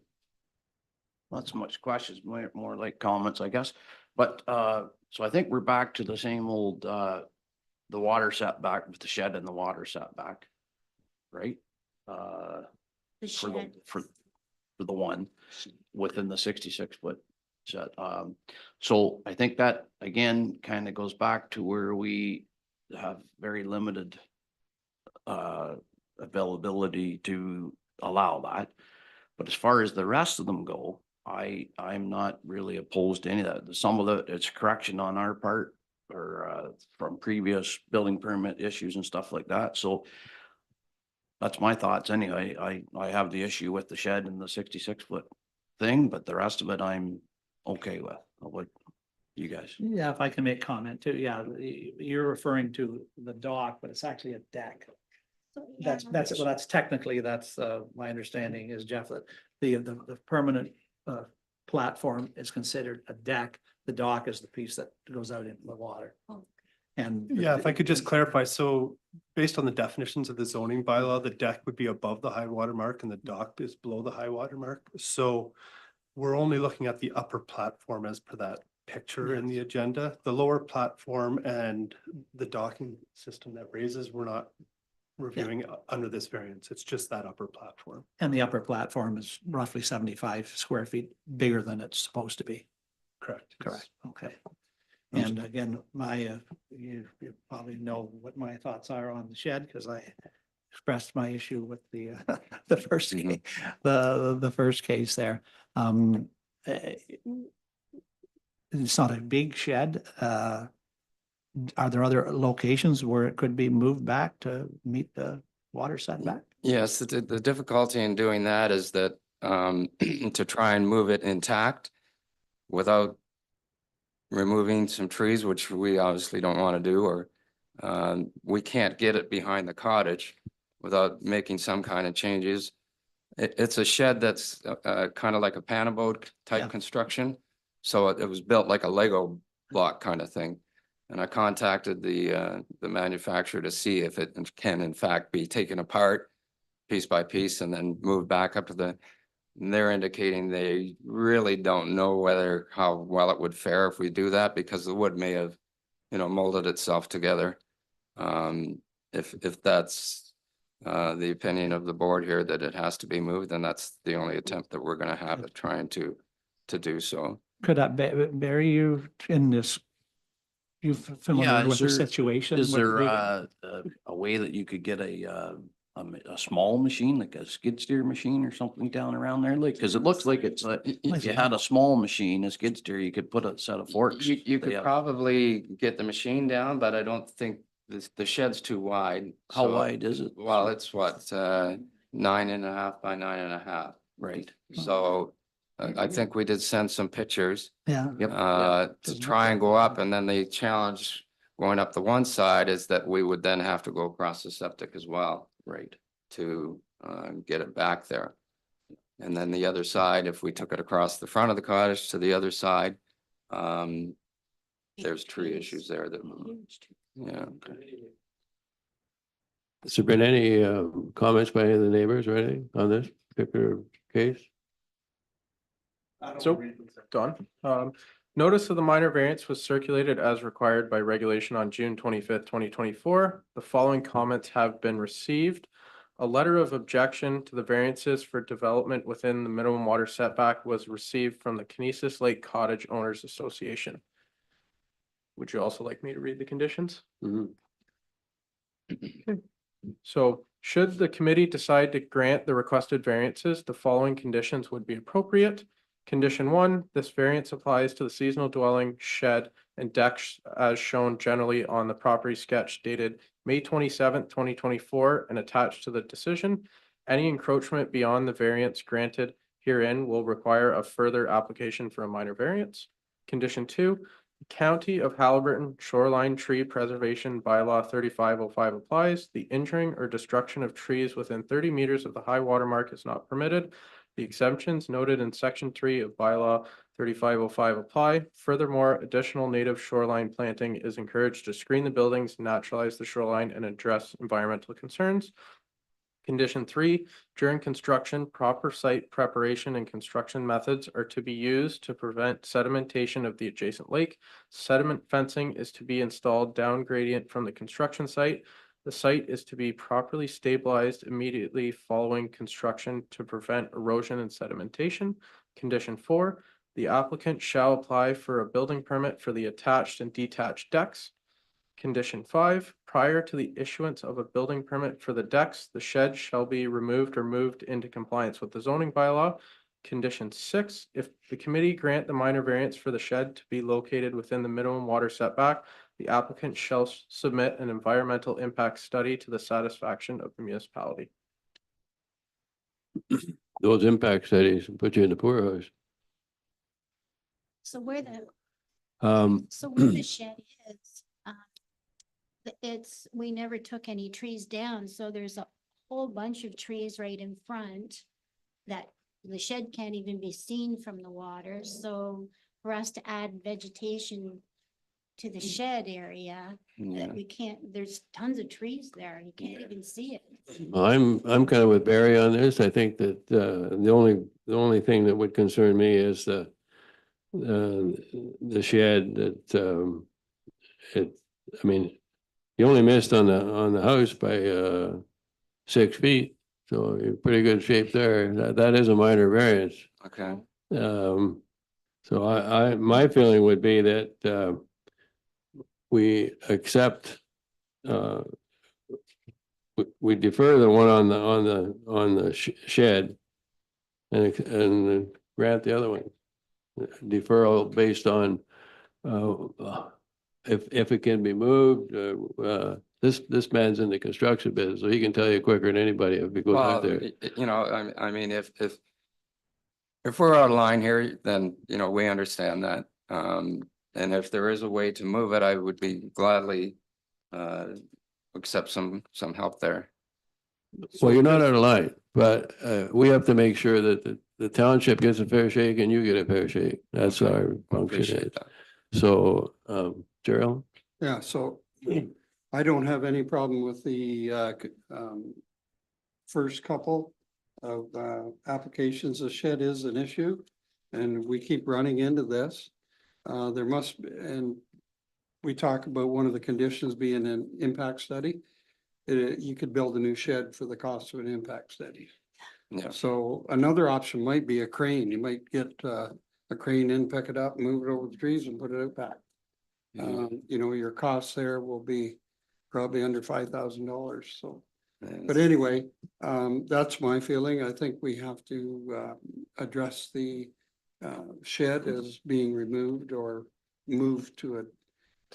so much questions, more like comments, I guess. But, so I think we're back to the same old, the water setback with the shed and the water setback. Right? The For the, shed. for the one within the 66-foot set. So I think that again, kind of goes back to where we have very limited availability to allow that. But as far as the rest of them go, I'm not really opposed to any of that. Some of it, it's correction on our part or from previous building permit issues and stuff like that. So that's my thoughts anyway. I have the issue with the shed and the 66-foot thing, but the rest of it I'm okay with. What you guys? Yeah, if I can make comment too, yeah, you're referring to the dock, but it's actually a deck. That's technically, that's my understanding is, Jeff, that the permanent platform is considered a deck. The dock is the piece that goes out into the water. And Yeah, if I could just clarify, so based on the definitions of the zoning bylaw, the deck would be above the high water mark and the dock is below the high water mark. So we're only looking at the upper platform as per that picture in the agenda. The lower platform and the docking system that raises, we're not reviewing under this variance. It's just that upper platform. And the upper platform is roughly 75 square feet bigger than it's supposed to be. Correct. Correct, okay. And again, you probably know what my thoughts are on the shed, because I expressed my issue with the the first case, the first case there. It's not a big shed. Are there other locations where it could be moved back to meet the water setback? Yes, the difficulty in doing that is that to try and move it intact without removing some trees, which we obviously don't want to do, or we can't get it behind the cottage without making some kind of changes. It's a shed that's kind of like a panaboat type Yeah. construction. So it was built like a Lego block kind of thing. And I contacted the manufacturer to see if it can in fact be taken apart piece by piece and then moved back up to the, and they're indicating they really don't know how well it would fare if we do that, because the wood may have, molded itself together. If that's the opinion of the board here that it has to be moved, then that's the only attempt that we're gonna have at trying to do so. Could that bury you in this? You familiar Yeah, with the situation? Is with there the- a way that you could get a small machine, like a skid steer machine or something down around there? Like, cause it looks like it's if you had a small machine, a skid steer, you could put a set of forks. You could They have- probably get the machine down, but I don't think the shed's too wide. How So- wide is it? Well, it's what, 9.5 by 9.5. Right. So I think we did send some pictures Yeah. Yep. to Doesn't try look and go up, and then the challenge going up the one side is that we would then have to go across the septic as well Right. to get it back there. And then the other side, if we took it across the front of the cottage to the other side, there's tree issues there that, yeah. Has there been any comments by any of the neighbors or anything on this particular case? So, Don, notice of the minor variance was circulated as required by regulation on June 25th, 2024. The following comments have been received. A letter of objection to the variances for development within the minimum water setback was received from the Kinesis Lake Cottage Owners Association. Would you also like me to read the conditions? Mhm. So should the committee decide to grant the requested variances, the following conditions would be appropriate. Condition 1, this variance applies to the seasonal dwelling, shed, and decks as shown generally on the property sketch dated May 27th, 2024, and attached to the decision. Any encroachment beyond the variance granted herein will require a further application for a minor variance. Condition 2, the County of Halliburton Shoreline Tree Preservation Bylaw 3505 applies. The injuring or destruction of trees within 30 meters of the high water mark is not permitted. The exemptions noted in section 3 of bylaw 3505 apply. Furthermore, additional native shoreline planting is encouraged to screen the buildings, naturalize the shoreline, and address environmental concerns. Condition 3, during construction, proper site preparation and construction methods are to be used to prevent sedimentation of the adjacent lake. Sediment fencing is to be installed down gradient from the construction site. The site is to be properly stabilized immediately following construction to prevent erosion and sedimentation. Condition 4, the applicant shall apply for a building permit for the attached and detached decks. Condition 5, prior to the issuance of a building permit for the decks, the shed shall be removed or moved into compliance with the zoning bylaw. Condition 6, if the committee grant the minor variance for the shed to be located within the minimum water setback, the applicant shall submit an environmental impact study to the satisfaction of the municipality. Those impact studies will put you in the poorhouse. So where the, Um, so where the shed is, we never took any trees down, so there's a whole bunch of trees right in front that the shed can't even be seen from the water, so for us to add vegetation to the shed area, Yeah. we can't, there's tons of trees there, you can't even see it. I'm kind of with Barry on this. I think that, the only thing that would concern me is the shed that, I mean, you only missed on the house by, 6 feet. So you're in pretty good shape there. That is a minor variance. Okay. So my feeling would be that, we accept, we defer the one on the shed and grant the other one. Deferral based on, if it can be moved, this man's in the construction business, so he can tell you quicker than anybody if he goes out Well, there. you know, I mean, if we're out of line here, then, you know, we understand that. And if there is a way to move it, I would be gladly accept some help there. Well, you're not out of line, but, we have to make sure that the township gets a fair shake and you get a fair shake. That's our function. Appreciate that. So, Gerald? Yeah, so I don't have any problem with the first couple of applications. The shed is an issue and we keep running into this. There must, and we talk about one of the conditions being an impact study. You could build a new shed for the cost of an impact study. Yeah. So another option might be a crane. You might get a crane in, pick it up, move it over the trees and put it out back. You know, your costs there will be probably under $5,000, so. But anyway, that's my feeling. I think we have to address the shed as being removed or moved to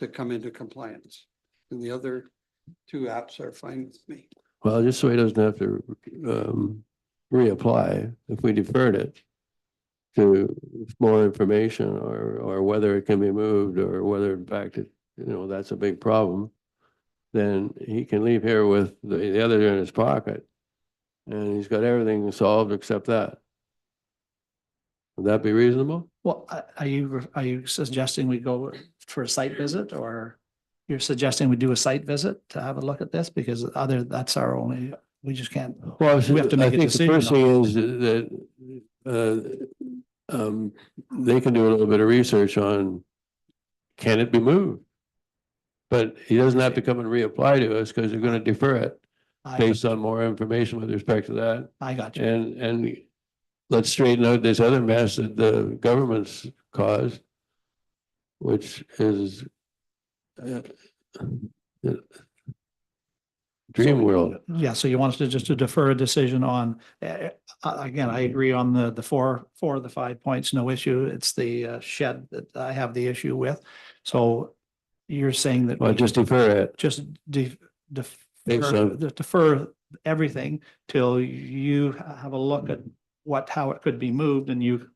come into compliance. And the other 2 apps are fine with me. Well, just so he doesn't have to, reapply, if we deferred it to more information or whether it can be moved or whether in fact it, you know, that's a big problem, then he can leave here with the other in his pocket. And he's got everything solved except that. Would that be reasonable? Well, are you suggesting we go for a site visit, or you're suggesting we do a site visit to have a look at this? Because that's our only, we just can't. Well, We have to make a I think the decision first thing is that, they can do a little bit of research on, can it be moved? But he doesn't have to come and reapply to us because they're gonna defer it based on more information with respect to that. I got you. And let's straighten out this other mess that the government's caused, which is dream world. Yeah, so you want us to just to defer a decision on, again, I agree on the four of the 5 points, no issue. It's the shed that I have the issue with. So you're saying that. Well, we just defer it. Just Based on- defer everything till you have a look at how it could be moved and you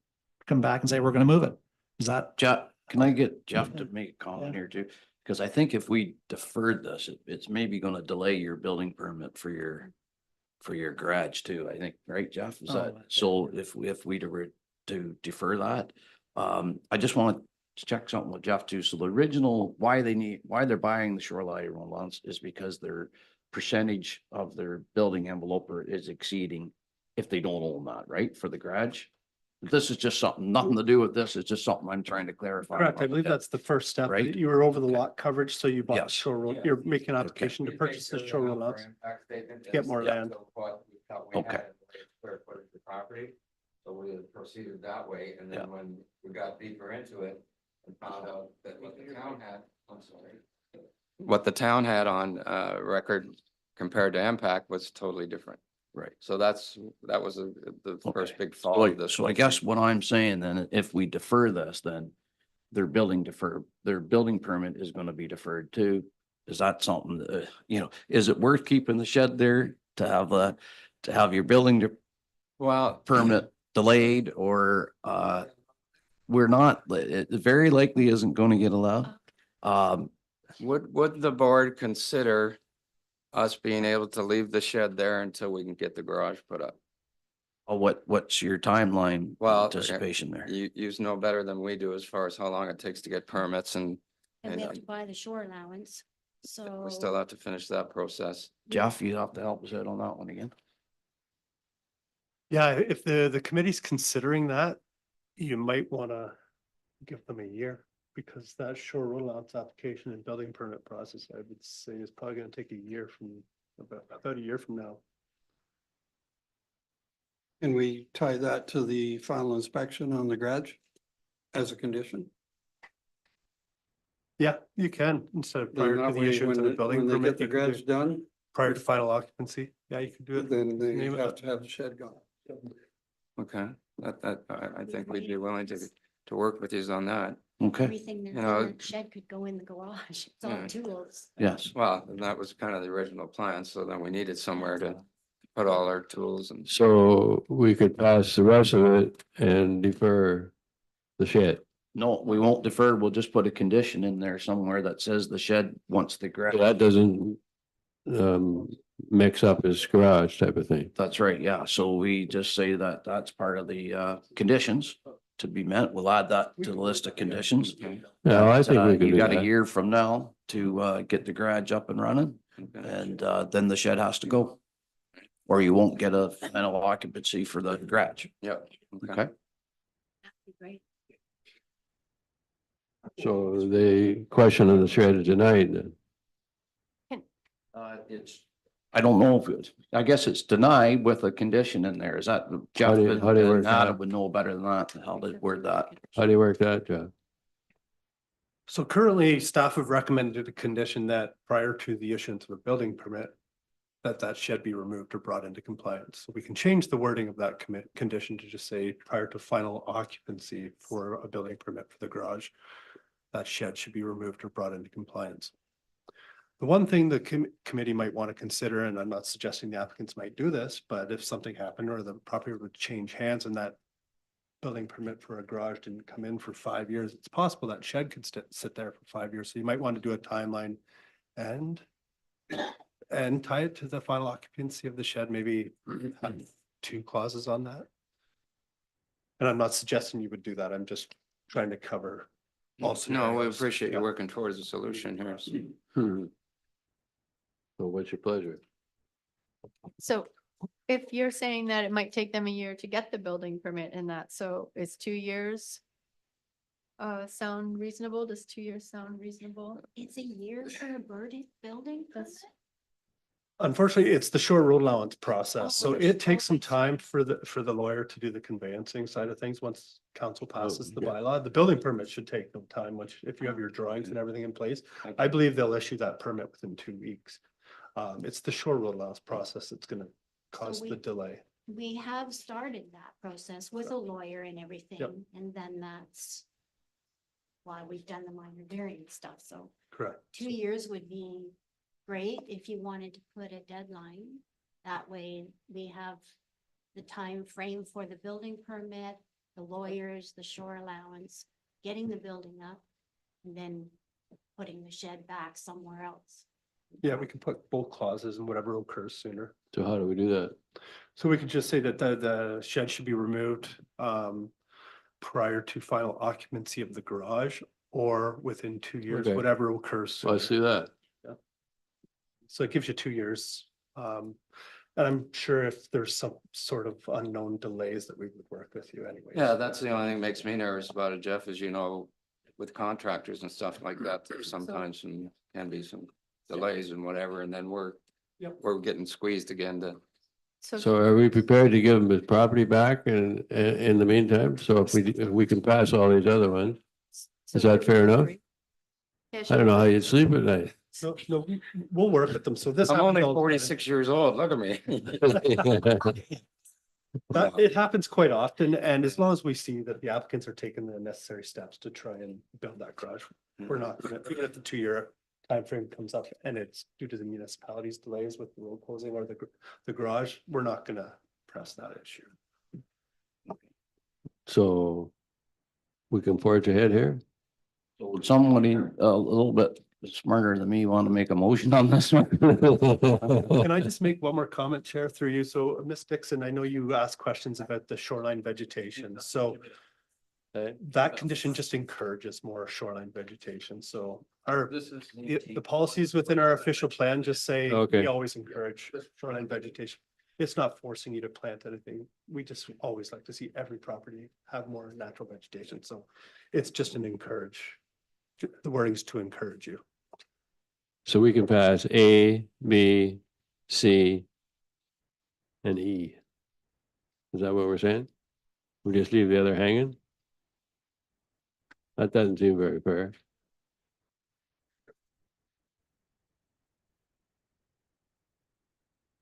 come back and say, we're gonna move it. Is that? Jeff, can I get Jeff to make a comment here too? Because I think if we deferred this, it's maybe gonna delay your building permit for your for your garage too, I think, right, Jeff? Is Oh, that, that's so if we were to defer that, I just want to check something with Jeff too. So the original, why they're buying the shoreline allowance is because their percentage of their building envelope is exceeding if they don't own that, right, for the garage? This is just something, nothing to do with this. It's just something I'm trying to clarify. Correct. I about believe that. that's the first step. Right? You were over the lot coverage, so you bought the Yes. shore road. You're making an application to purchase the shore road lots. To get more land. Okay. Square footage of property, so we proceeded that way, and Yeah. then when we got deeper into it and found out that what the town had, I'm sorry. What the town had on record compared to impact was totally different. Right. So that was the first Okay. big fall of this. So I whole guess thing. what I'm saying then, if we defer this, then their building permit is gonna be deferred too. Is that something, is it worth keeping the shed there to have your building Well, permit delayed or, we're not, it very likely isn't gonna get allowed. would the board consider us being able to leave the shed there until we can get the garage put up? What's your timeline Well, anticipation there? You know better than we do as far as how long it takes to get permits and And we have And, to buy the shore allowance, so. we still have to finish that process. Jeff, you have to help us out on that one again. Yeah, if the committee's considering that, you might want to give them a year. Because that shore road allowance application and building permit process, I would say is probably gonna take a year from, about a year from now. Can we tie that to the final inspection on the garage as a condition? Yeah, you can, instead of Then prior to that the way, issuance when of the they- building when they permit, get the you can garage do- done, prior to final occupancy, yeah, you can do it. then they Name it have up. to have the shed gone. Okay, I think we'd be willing to work with you on that. Okay, Everything that's in know, that shed could go in the garage. It's all Yeah. tools. yes. Well, and that was kind of the original plan, so then we needed somewhere to put all our tools and. So we could pass the rest of it and defer the shed. No, we won't defer. We'll just put a condition in there somewhere that says the shed once the garage. So that doesn't mix up his garage type of thing. That's right, yeah. So we just say that that's part of the conditions to be met. We'll add that to the list of conditions. Yeah, I think we You can do got a that. year from now to get the garage up and running, and then the shed has to go. Or you won't get a final occupancy for the garage. Yep. Okay, That'd be great. So the question on the shed is denied then. I don't know if it's, I guess it's denied with a condition in there. Is that Jeff do you- and how do you work Adam that? would know better than that, how to word that? How do you work that, John? So currently, staff have recommended a condition that prior to the issuance of a building permit, that shed be removed or brought into compliance. So we can change the wording of that condition to just say prior to final occupancy for a building permit for the garage, that shed should be removed or brought into compliance. The one thing the committee might want to consider, and I'm not suggesting the applicants might do this, but if something happened or the property would change hands and that building permit for a garage didn't come in for 5 years, it's possible that shed could sit there for 5 years. So you might want to do a timeline and tie it to the final occupancy of the shed, maybe have 2 clauses on that. And I'm not suggesting you would do that. I'm just trying to cover all No, we scenarios. appreciate you Yeah. working towards a solution here. So what's your pleasure? So if you're saying that it might take them a year to get the building permit and that, so it's 2 years. Sound reasonable? Does 2 years sound reasonable? It's a year for a building. That's, Unfortunately, it's the shore road allowance process, so Oh, it takes some okay. time for the lawyer to do the conveyancing side of things. Once council passes the yeah. bylaw, the building permit should take no time, which if you have your drawings and everything in place, I believe they'll issue that permit within 2 weeks. It's the shore road allowance process that's gonna cause we- the delay. We have started that process with a lawyer and everything, and then that's why we've done the minor variance stuff, so Correct. 2 years would be great if you wanted to put a deadline. That way we have the time frame for the building permit, the lawyers, the shore allowance, getting the building up, and then putting the shed back somewhere else. Yeah, we can put both clauses and whatever occurs sooner. So how do we do that? So we could just say that the shed should be removed prior to final occupancy of the garage or within 2 years, Okay. whatever occurs. Let's sooner. do that. So it gives you 2 years. And I'm sure if there's some sort of unknown delays that we would work with you anyway. Yeah, that's the only thing that makes me nervous about it, Jeff, is with contractors and stuff like that, there's sometimes can be some delays and whatever, and then we're getting squeezed again to. So are we prepared to give him his property back in the meantime? So if we can pass all these other ones, is that fair enough? I don't know how you'd sleep at night. No, we'll work with them. So this. I'm happens only all the time. 46 years old, look at me. It happens quite often, and as long as we see that the applicants are taking the necessary steps to try and build that garage, we're not gonna, even if the 2-year timeframe comes up and it's due to the municipality's delays with the road closing or the garage, we're not gonna press that issue. So we can forge ahead here? So would somebody a little bit smarter than me want to make a motion on this one? Can I just make one more comment, Chair, through you? So, Ms. Dixon, I know you asked questions about the shoreline vegetation, so that condition just encourages more shoreline vegetation, so the policies within our official plan just say Okay. we always encourage shoreline vegetation. It's not forcing you to plant anything. We just always like to see every property have more natural vegetation, so it's just an encourage. The wording is to encourage you. So we can pass A, B, C, and E. Is that what we're saying? We just leave the other hanging? That doesn't seem very fair.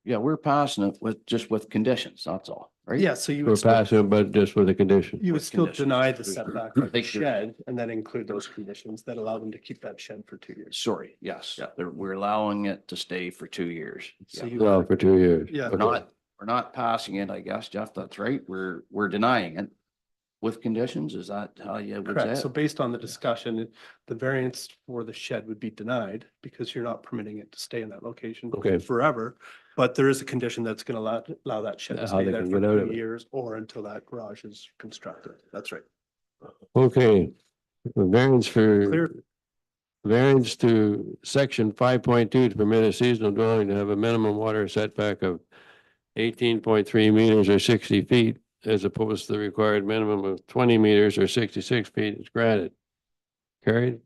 Yeah, we're passing it with conditions, that's all, right? Yeah, so you We're would still, passing, but just with a condition. you would with still conditions. deny the setback for the think you're- shed and then include those conditions that allow them to keep that shed for 2 years. Sorry, yes, Yeah. we're allowing it to stay for 2 years. So Yeah. you, Well, for 2 years. Yeah. We're not passing it, I guess, Jeff, that's right. We're denying it with conditions. Is that how you would say correct. So it? based on the discussion, the variance for the shed would be denied because you're not permitting it to stay in that location Okay. forever. But there is a condition that's going to allow that shed to How stay they there can for get out of 2 it. years or until that garage is constructed. That's right. Okay. Variance for. Clear. Variance to section 5.2 to permit a seasonal dwelling to have a minimum water setback of 18.3 meters or 60 feet, as opposed to the required minimum of 20 meters or 66 feet is granted. Carried.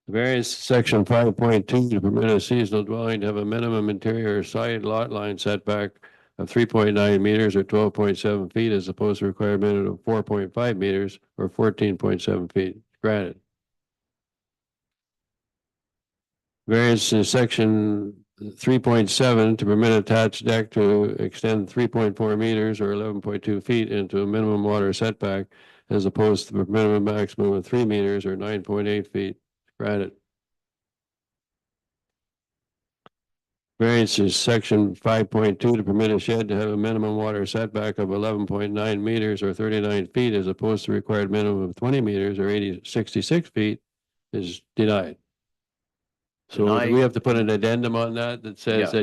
Variance to section 5.2 to permit a seasonal dwelling to have a minimum interior or side lot line setback of 3.9 meters or 12.7 feet, as opposed to required minimum of 4.5 meters or 14.7 feet. Granted. Variance to section 3.7 to permit attached deck to extend 3.4 meters or 11.2 feet into a minimum water setback, as opposed to the minimum maximum of 3 meters or 9.8 feet. Granted. Variance is section 5.2 to permit a shed to have a minimum water setback of 11.9 meters or 39 feet, as opposed to required minimum of 20 meters or 66 feet is denied. So do we Denied. have to put an addendum on that says Yeah.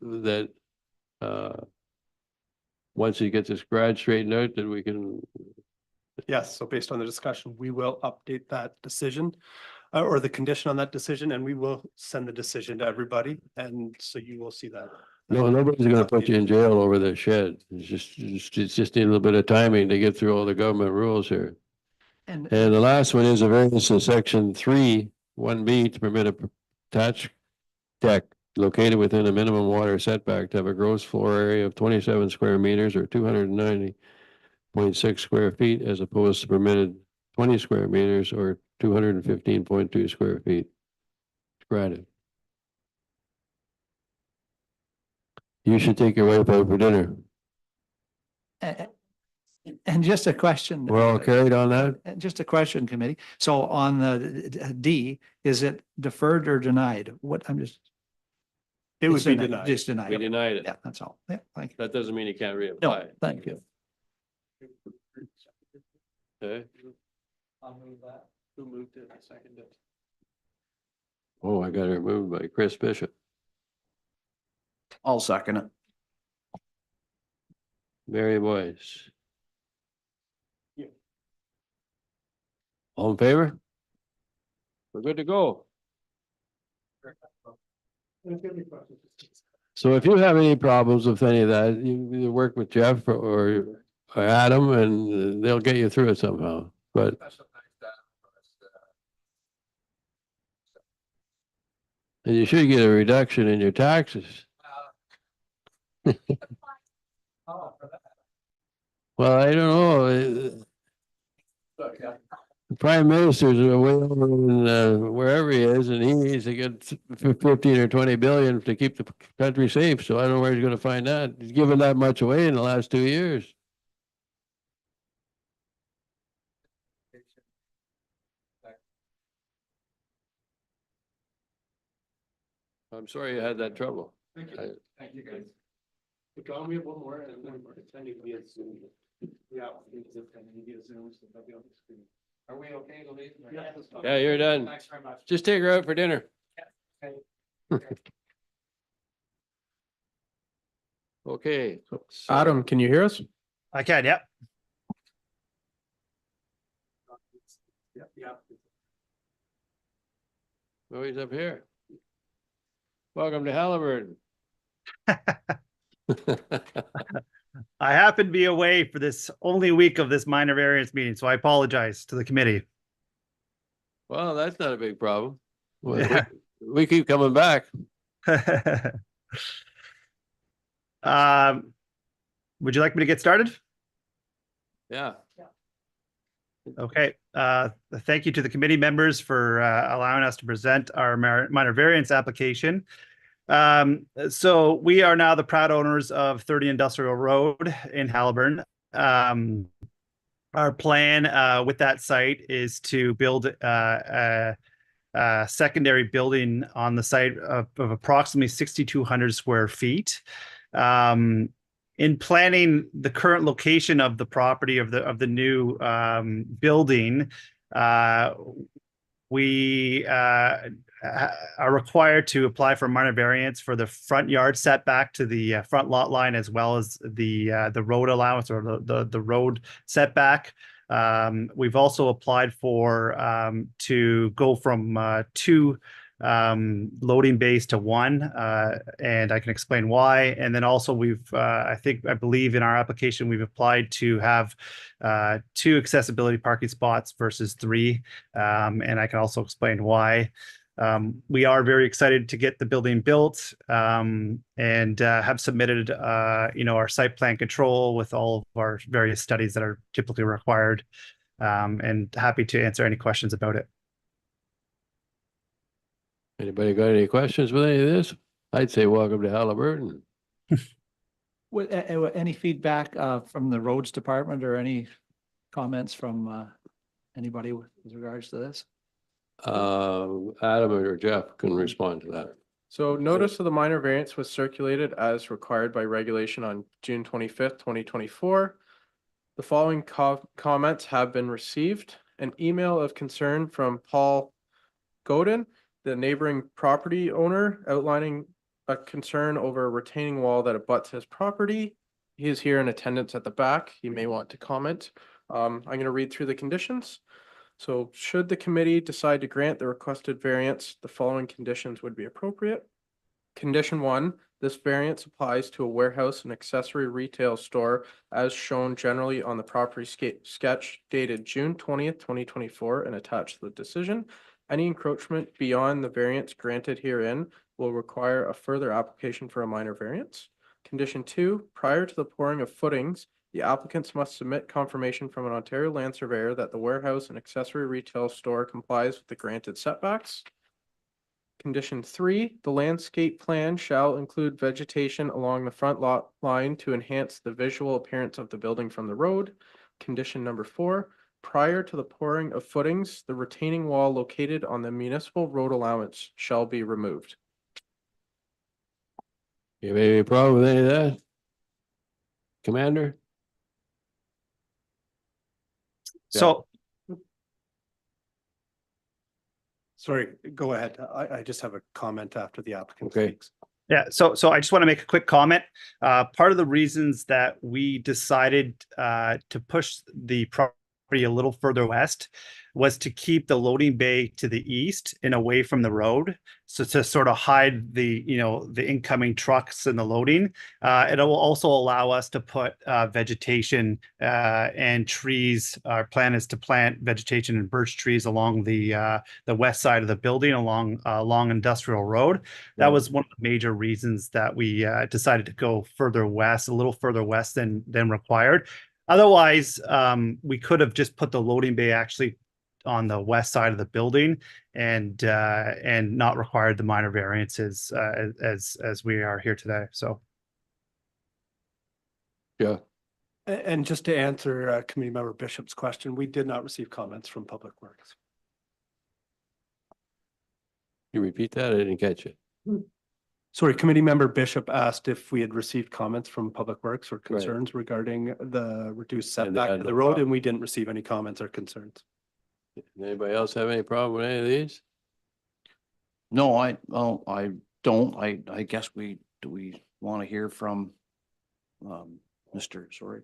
that once he gets his garage straightened out, that we can, Yes, so based on the discussion, we will update that decision or the condition on that decision, and we will send the decision to everybody. And so you will see that. no, nobody's gonna put you in jail over the shed. It's just need a little bit of timing to get through all the government rules here. And And the last one is a variance in section 3(1)(b) to permit a attached deck located within a minimum water setback to have a gross floor area of 27 square meters or 290.6 square feet, as opposed to permitted 20 square meters or 215.2 square feet. Granted. You should take your wife out for dinner. and just a question. We're all carried on that? Just a question, committee. So on the D, is it deferred or denied? What, I'm just. It would it's be denied. Just denied. We denied it. Yeah, that's all. Yeah, thank you. That doesn't mean you can't No, reapply. thank you. Okay? I'll move that. Who moved it? I seconded it. Oh, I got it moved by Chris Bishop. I'll second it. Barry Boyce. All in favor? We're good to go. So if you have any problems with any of that, you either work with Jeff or Adam and they'll get you through it somehow, but. And you should get a reduction in your taxes. Well, I don't know. The Prime Minister's way over in wherever he is, and he needs to get 15 or 20 billion to keep the country safe. So I don't know where he's going to find that. He's given that much away in the last 2 years. I'm sorry you had that trouble. Thank you. Thank you, guys. Call me up one more and then we're attending via Zoom. Yeah, it's attending via Zoom, so they'll be on the screen. Are we okay to leave? Yeah, you're done. Thanks very much. Just take her out for dinner. Okay. so- Adam, can you hear us? I can, yep. Yeah. Oh, he's up here. Welcome to Halliburton. I happen to be away for this only week of this minor variance meeting, so I apologize to the committee. Well, that's not a big problem. Well, Yeah. we keep coming back. Would you like me to get started? Yeah. Okay, thank you to the committee members for allowing us to present our minor variance application. So we are now the proud owners of 30 Industrial Road in Halliburton. Our plan with that site is to build a secondary building on the site of approximately 6,200 square feet. In planning the current location of the property of the new building, we are required to apply for minor variance for the front yard setback to the front lot line, as well as the road allowance or the road setback. We've also applied for to go from 2 loading bays to 1, and I can explain why. And then also we've I believe in our application we've applied to have 2 accessibility parking spots versus 3, and I can also explain why. We are very excited to get the building built, and have submitted our site plan control with all of our various studies that are typically required, and happy to answer any questions about it. Anybody got any questions with any of this? I'd say welcome to Halliburton. Any feedback from the roads department or any comments from anybody with regards to this? Adam or Jeff can respond to that. So notice of the minor variance was circulated as required by regulation on June 25th, 2024. The following comments have been received. An email of concern from Paul Godin, the neighboring property owner, outlining a concern over a retaining wall that abuts his property. He is here in attendance at the back. He may want to comment. I'm going to read through the conditions. So should the committee decide to grant the requested variance, the following conditions would be appropriate. Condition 1, this variance applies to a warehouse and accessory retail store as shown generally on the property sketch dated June 20th, 2024 and attached to the decision. Any encroachment beyond the variance granted herein will require a further application for a minor variance. Condition 2, prior to the pouring of footings, the applicants must submit confirmation from an Ontario land surveyor that the warehouse and accessory retail store complies with the granted setbacks. Condition 3, the landscape plan shall include vegetation along the front lot line to enhance the visual appearance of the building from the road. Condition number 4, prior to the pouring of footings, the retaining wall located on the municipal road allowance shall be removed. You have any problem with any of that? Commander? So Sorry, go ahead. I just have a comment after the applicant Okay. speaks. Yeah, so I just want to make a quick comment. Part of the reasons that we decided to push the property a little further west was to keep the loading bay to the east and away from the road. So to sort of hide the, you know, the incoming trucks and the loading. It will also allow us to put vegetation and trees. Our plan is to plant vegetation and birch trees along the west side of the building along Industrial Road. That was one of the major reasons that we decided to go further west, a little further west than required. Otherwise, we could have just put the loading bay actually on the west side of the building and not required the minor variances as we are here today. So. Yeah, And just to answer Committee Member Bishop's question, we did not receive comments from Public Works. you repeat that? I didn't catch it. Sorry, Committee Member Bishop asked if we had received comments from Public Works or concerns regarding the reduced And they setback had to no the road, problem. and we didn't receive any comments or concerns. Anybody else have any problem with any of these? No, I don't. I guess we want to hear from, sorry.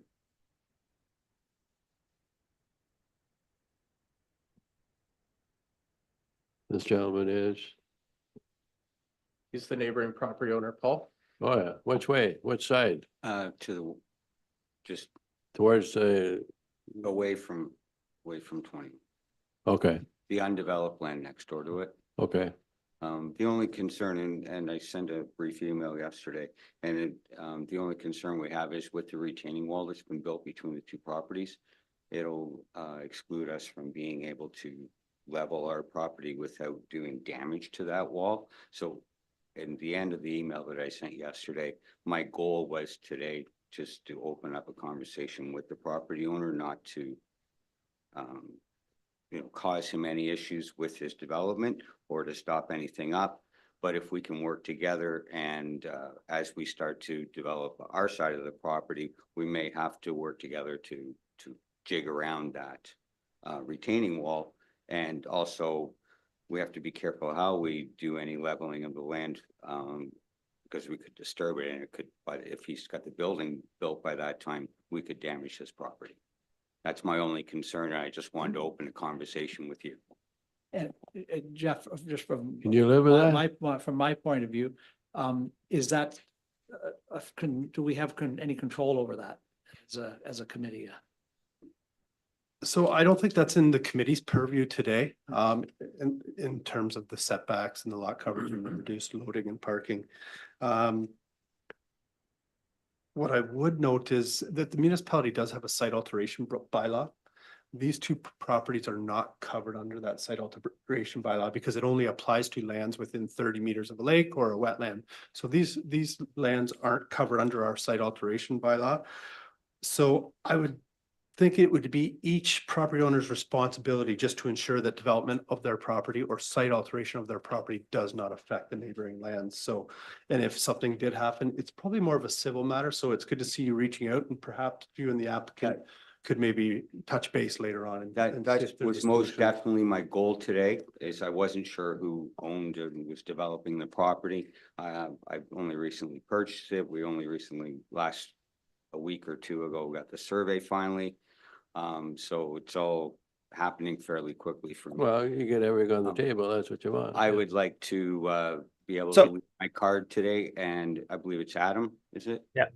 This gentleman is, He's the neighboring property owner, Paul. oh yeah, which way, which side? To the, just Towards away from 20, okay, the undeveloped land next door to it. okay. The only concern, and I sent a brief email yesterday, and the only concern we have is with the retaining wall that's been built between the two properties. It'll exclude us from being able to level our property without doing damage to that wall. So in the end of the email that I sent yesterday, my goal was today just to open up a conversation with the property owner, not to cause him any issues with his development or to stop anything up. But if we can work together and as we start to develop our side of the property, we may have to work together to jig around that retaining wall. And also we have to be careful how we do any leveling of the land because we could disturb it and it could, but if he's got the building built by that time, we could damage his property. That's my only concern. I just wanted to open a conversation with you. And Jeff, just from. Can you live with that? From my point of view, is that, do we have any control over that as a committee? So I don't think that's in the committee's purview today, in terms of the setbacks and the lot coverage and the reduced loading and parking. What I would note is that the municipality does have a site alteration bylaw. These two properties are not covered under that site alteration bylaw because it only applies to lands within 30 meters of a lake or a wetland. So these lands aren't covered under our site alteration bylaw. So I would think it would be each property owner's responsibility just to ensure that development of their property or site alteration of their property does not affect the neighboring lands. So, and if something did happen, it's probably more of a civil matter. So it's good to see you reaching out and perhaps you and the applicant could maybe touch base later on. And That see if there's was a most solution. definitely my goal today, is I wasn't sure who owned and was developing the property. I've only recently purchased it. We only recently, a week or two ago, got the survey finally. So it's all happening fairly quickly for me. Well, you get everything on the table, that's what you want. I would like to be able So- to leave my card today, and I believe it's Adam, is it? Yeah.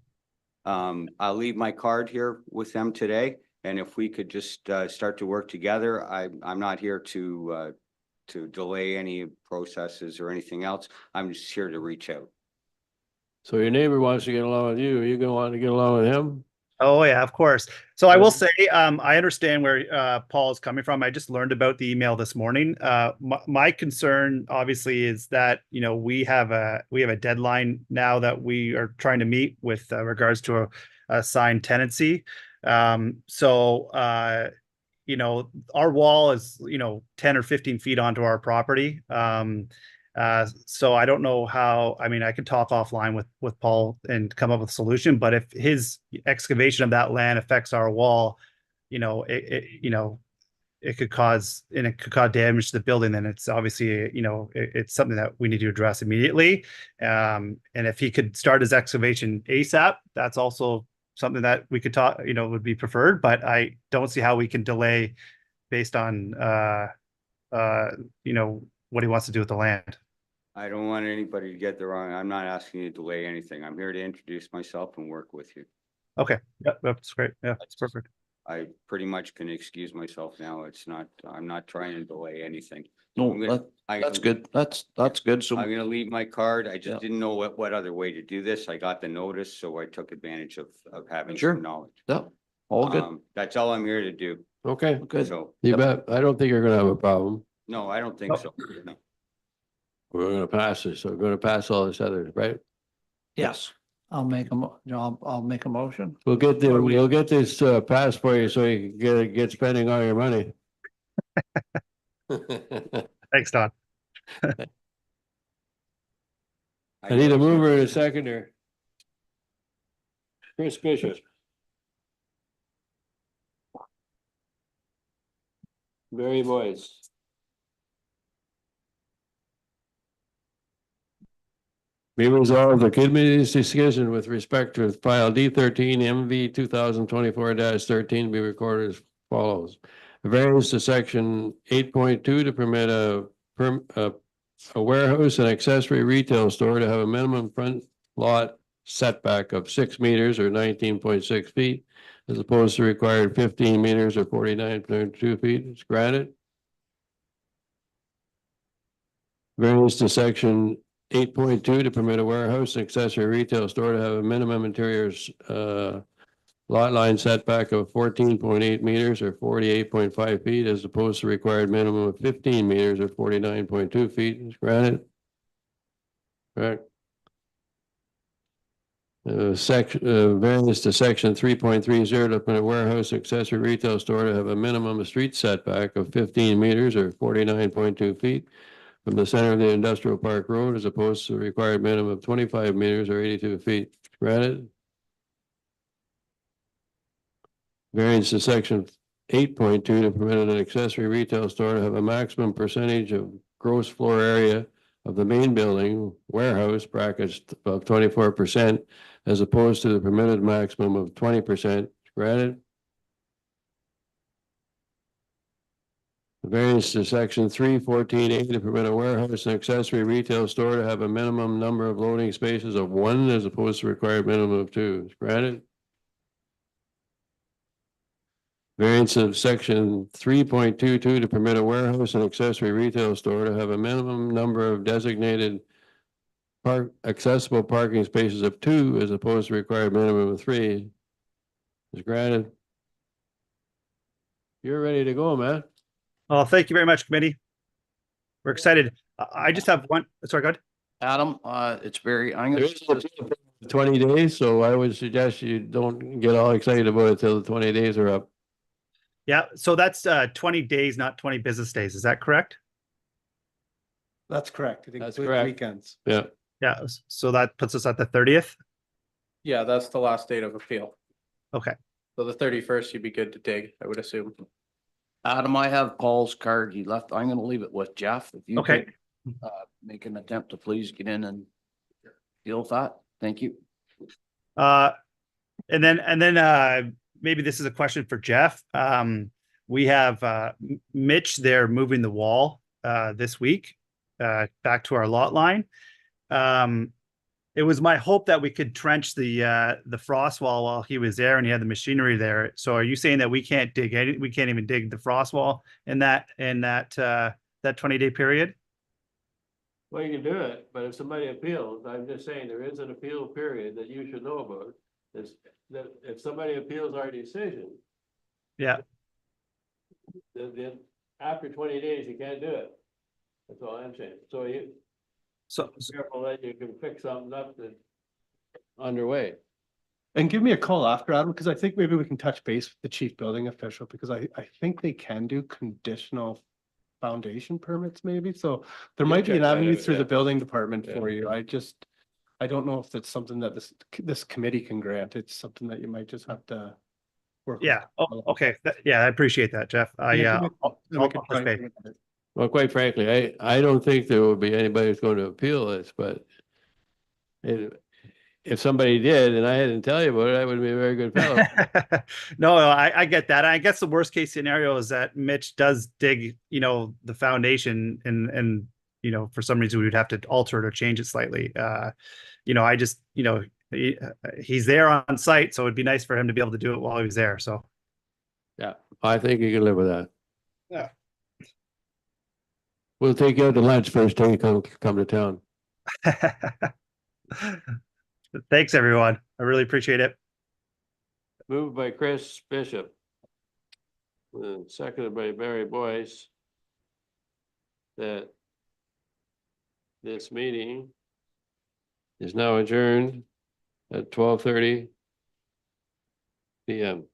I'll leave my card here with them today, and if we could just start to work together, I'm not here to delay any processes or anything else. I'm just here to reach out. So your neighbor wants to get along with you, are you gonna want to get along with him? Oh yeah, of course. So I will say, I understand where Paul is coming from. I just learned about the email this morning. My concern obviously is that, we have a deadline now that we are trying to meet with regards to a signed tenancy. So our wall is, 10 or 15 feet onto our property. So I don't know how, I could talk offline with Paul and come up with a solution, but if his excavation of that land affects our wall, it it could cause damage to the building, then it's obviously, you know, it's something that we need to address immediately. And if he could start his excavation ASAP, that's also something that we could talk, you know, would be preferred, but I don't see how we can delay based on, you know, what he wants to do with the land. I don't want anybody to get the wrong, I'm not asking you to delay anything. I'm here to introduce myself and work with you. Okay, yeah, that's great. Yeah, that's perfect. I pretty much can excuse myself now. It's not, I'm not trying to delay anything. No, I'm gonna- that's good. That's good. So, I'm gonna leave my card. I Yeah. just didn't know what other way to do this. I got the notice, so I took advantage of having Sure. some knowledge. yeah, all good. That's all I'm here to do. Okay, Good. So, you bet. I don't think you're gonna have a problem. no, I don't think so. No. We're gonna pass this, so we're gonna pass all this other, right? Yes, I'll make I'll make a motion. We'll get this passed for you so you can get spending all your money. Thanks, Don. I need a mover and a seconder. Chris Bishop. Barry Boyce. Be resolved, the committee's decision with respect to file D13 MV 2024-13 be recorded as follows. Variance to section 8.2 to permit a warehouse and accessory retail store to have a minimum front lot setback of 6 meters or 19.6 feet, as opposed to required 15 meters or 49.2 feet. It's granted. Variance to section 8.2 to permit a warehouse and accessory retail store to have a minimum interiors lot line setback of 14.8 meters or 48.5 feet, as opposed to required minimum of 15 meters or 49.2 feet. Is granted. Correct. Variance to section 3.30 to permit a warehouse accessory retail store to have a minimum of street setback of 15 meters or 49.2 feet from the center of the industrial park road, as opposed to the required minimum of 25 meters or 82 feet. Granted. Variance to section 8.2 to permit an accessory retail store to have a maximum percentage of gross floor area of the main building warehouse brackets of 24%, as opposed to the permitted maximum of 20%. Granted. Variance to section 314A to permit a warehouse and accessory retail store to have a minimum number of loading spaces of 1, as opposed to required minimum of 2. Granted. Variance of section 3.22 to permit a warehouse and accessory retail store to have a minimum number of designated accessible parking spaces of 2, as opposed to required minimum of 3. Is granted. You're ready to go, man. Well, thank you very much, committee. We're excited. I just have one, sorry, go ahead. Adam, it's Barry. I'm There gonna, is an appeal for 20 days, so I would suggest you don't get all excited about it till the 20 days are up. Yeah, so that's 20 days, not 20 business days. Is that correct? That's correct. That's correct. Weekends. Yeah. Yeah, so that puts us at the 30th. Yeah, that's the last date of appeal. Okay. So the 31st, you'd be good to dig, I would assume. Adam, I have Paul's card. He left. I'm gonna leave it with Jeff. If you Okay. could, make an attempt to please get in and deal with that. Thank you. And then maybe this is a question for Jeff. We have Mitch there moving the wall this week back to our lot line. It was my hope that we could trench the frost wall while he was there and he had the machinery there. So are you saying that we can't we can't even dig the frost wall in that 20-day period? Well, you can do it, but if somebody appeals, I'm just saying there is an appeal period that you should know about. Is that if somebody appeals our decision, Yeah. then after 20 days, you can't do it. That's all I'm saying. So you So careful that you can fix something up that's underway. And give me a call after, Adam, because I think maybe we can touch base with the chief building official, because I think they can do conditional foundation permits maybe, so there might be check an that avenue out, through yeah. the building department Yeah. for you. I don't know if that's something that this committee can grant. It's something that you might just have to work with Yeah, oh, okay, yeah, I appreciate that, Jeff. Yeah, I'll then we I'll can touch try base. and get it. Well, quite frankly, I don't think there will be anybody who's going to appeal this, but if somebody did and I didn't tell you about it, I would be a very good fellow. No, I get that. I guess the worst case scenario is that Mitch does dig, the foundation and, for some reason we would have to alter it or change it slightly. I just, he's there on site, so it'd be nice for him to be able to do it while he was there. So. Yeah, I think you can live with that. Yeah. We'll take you out to lunch first time you come to town. Thanks, everyone. I really appreciate it. Moved by Chris Bishop. Seconded by Barry Boyce. That this meeting is now adjourned at 12:30 PM.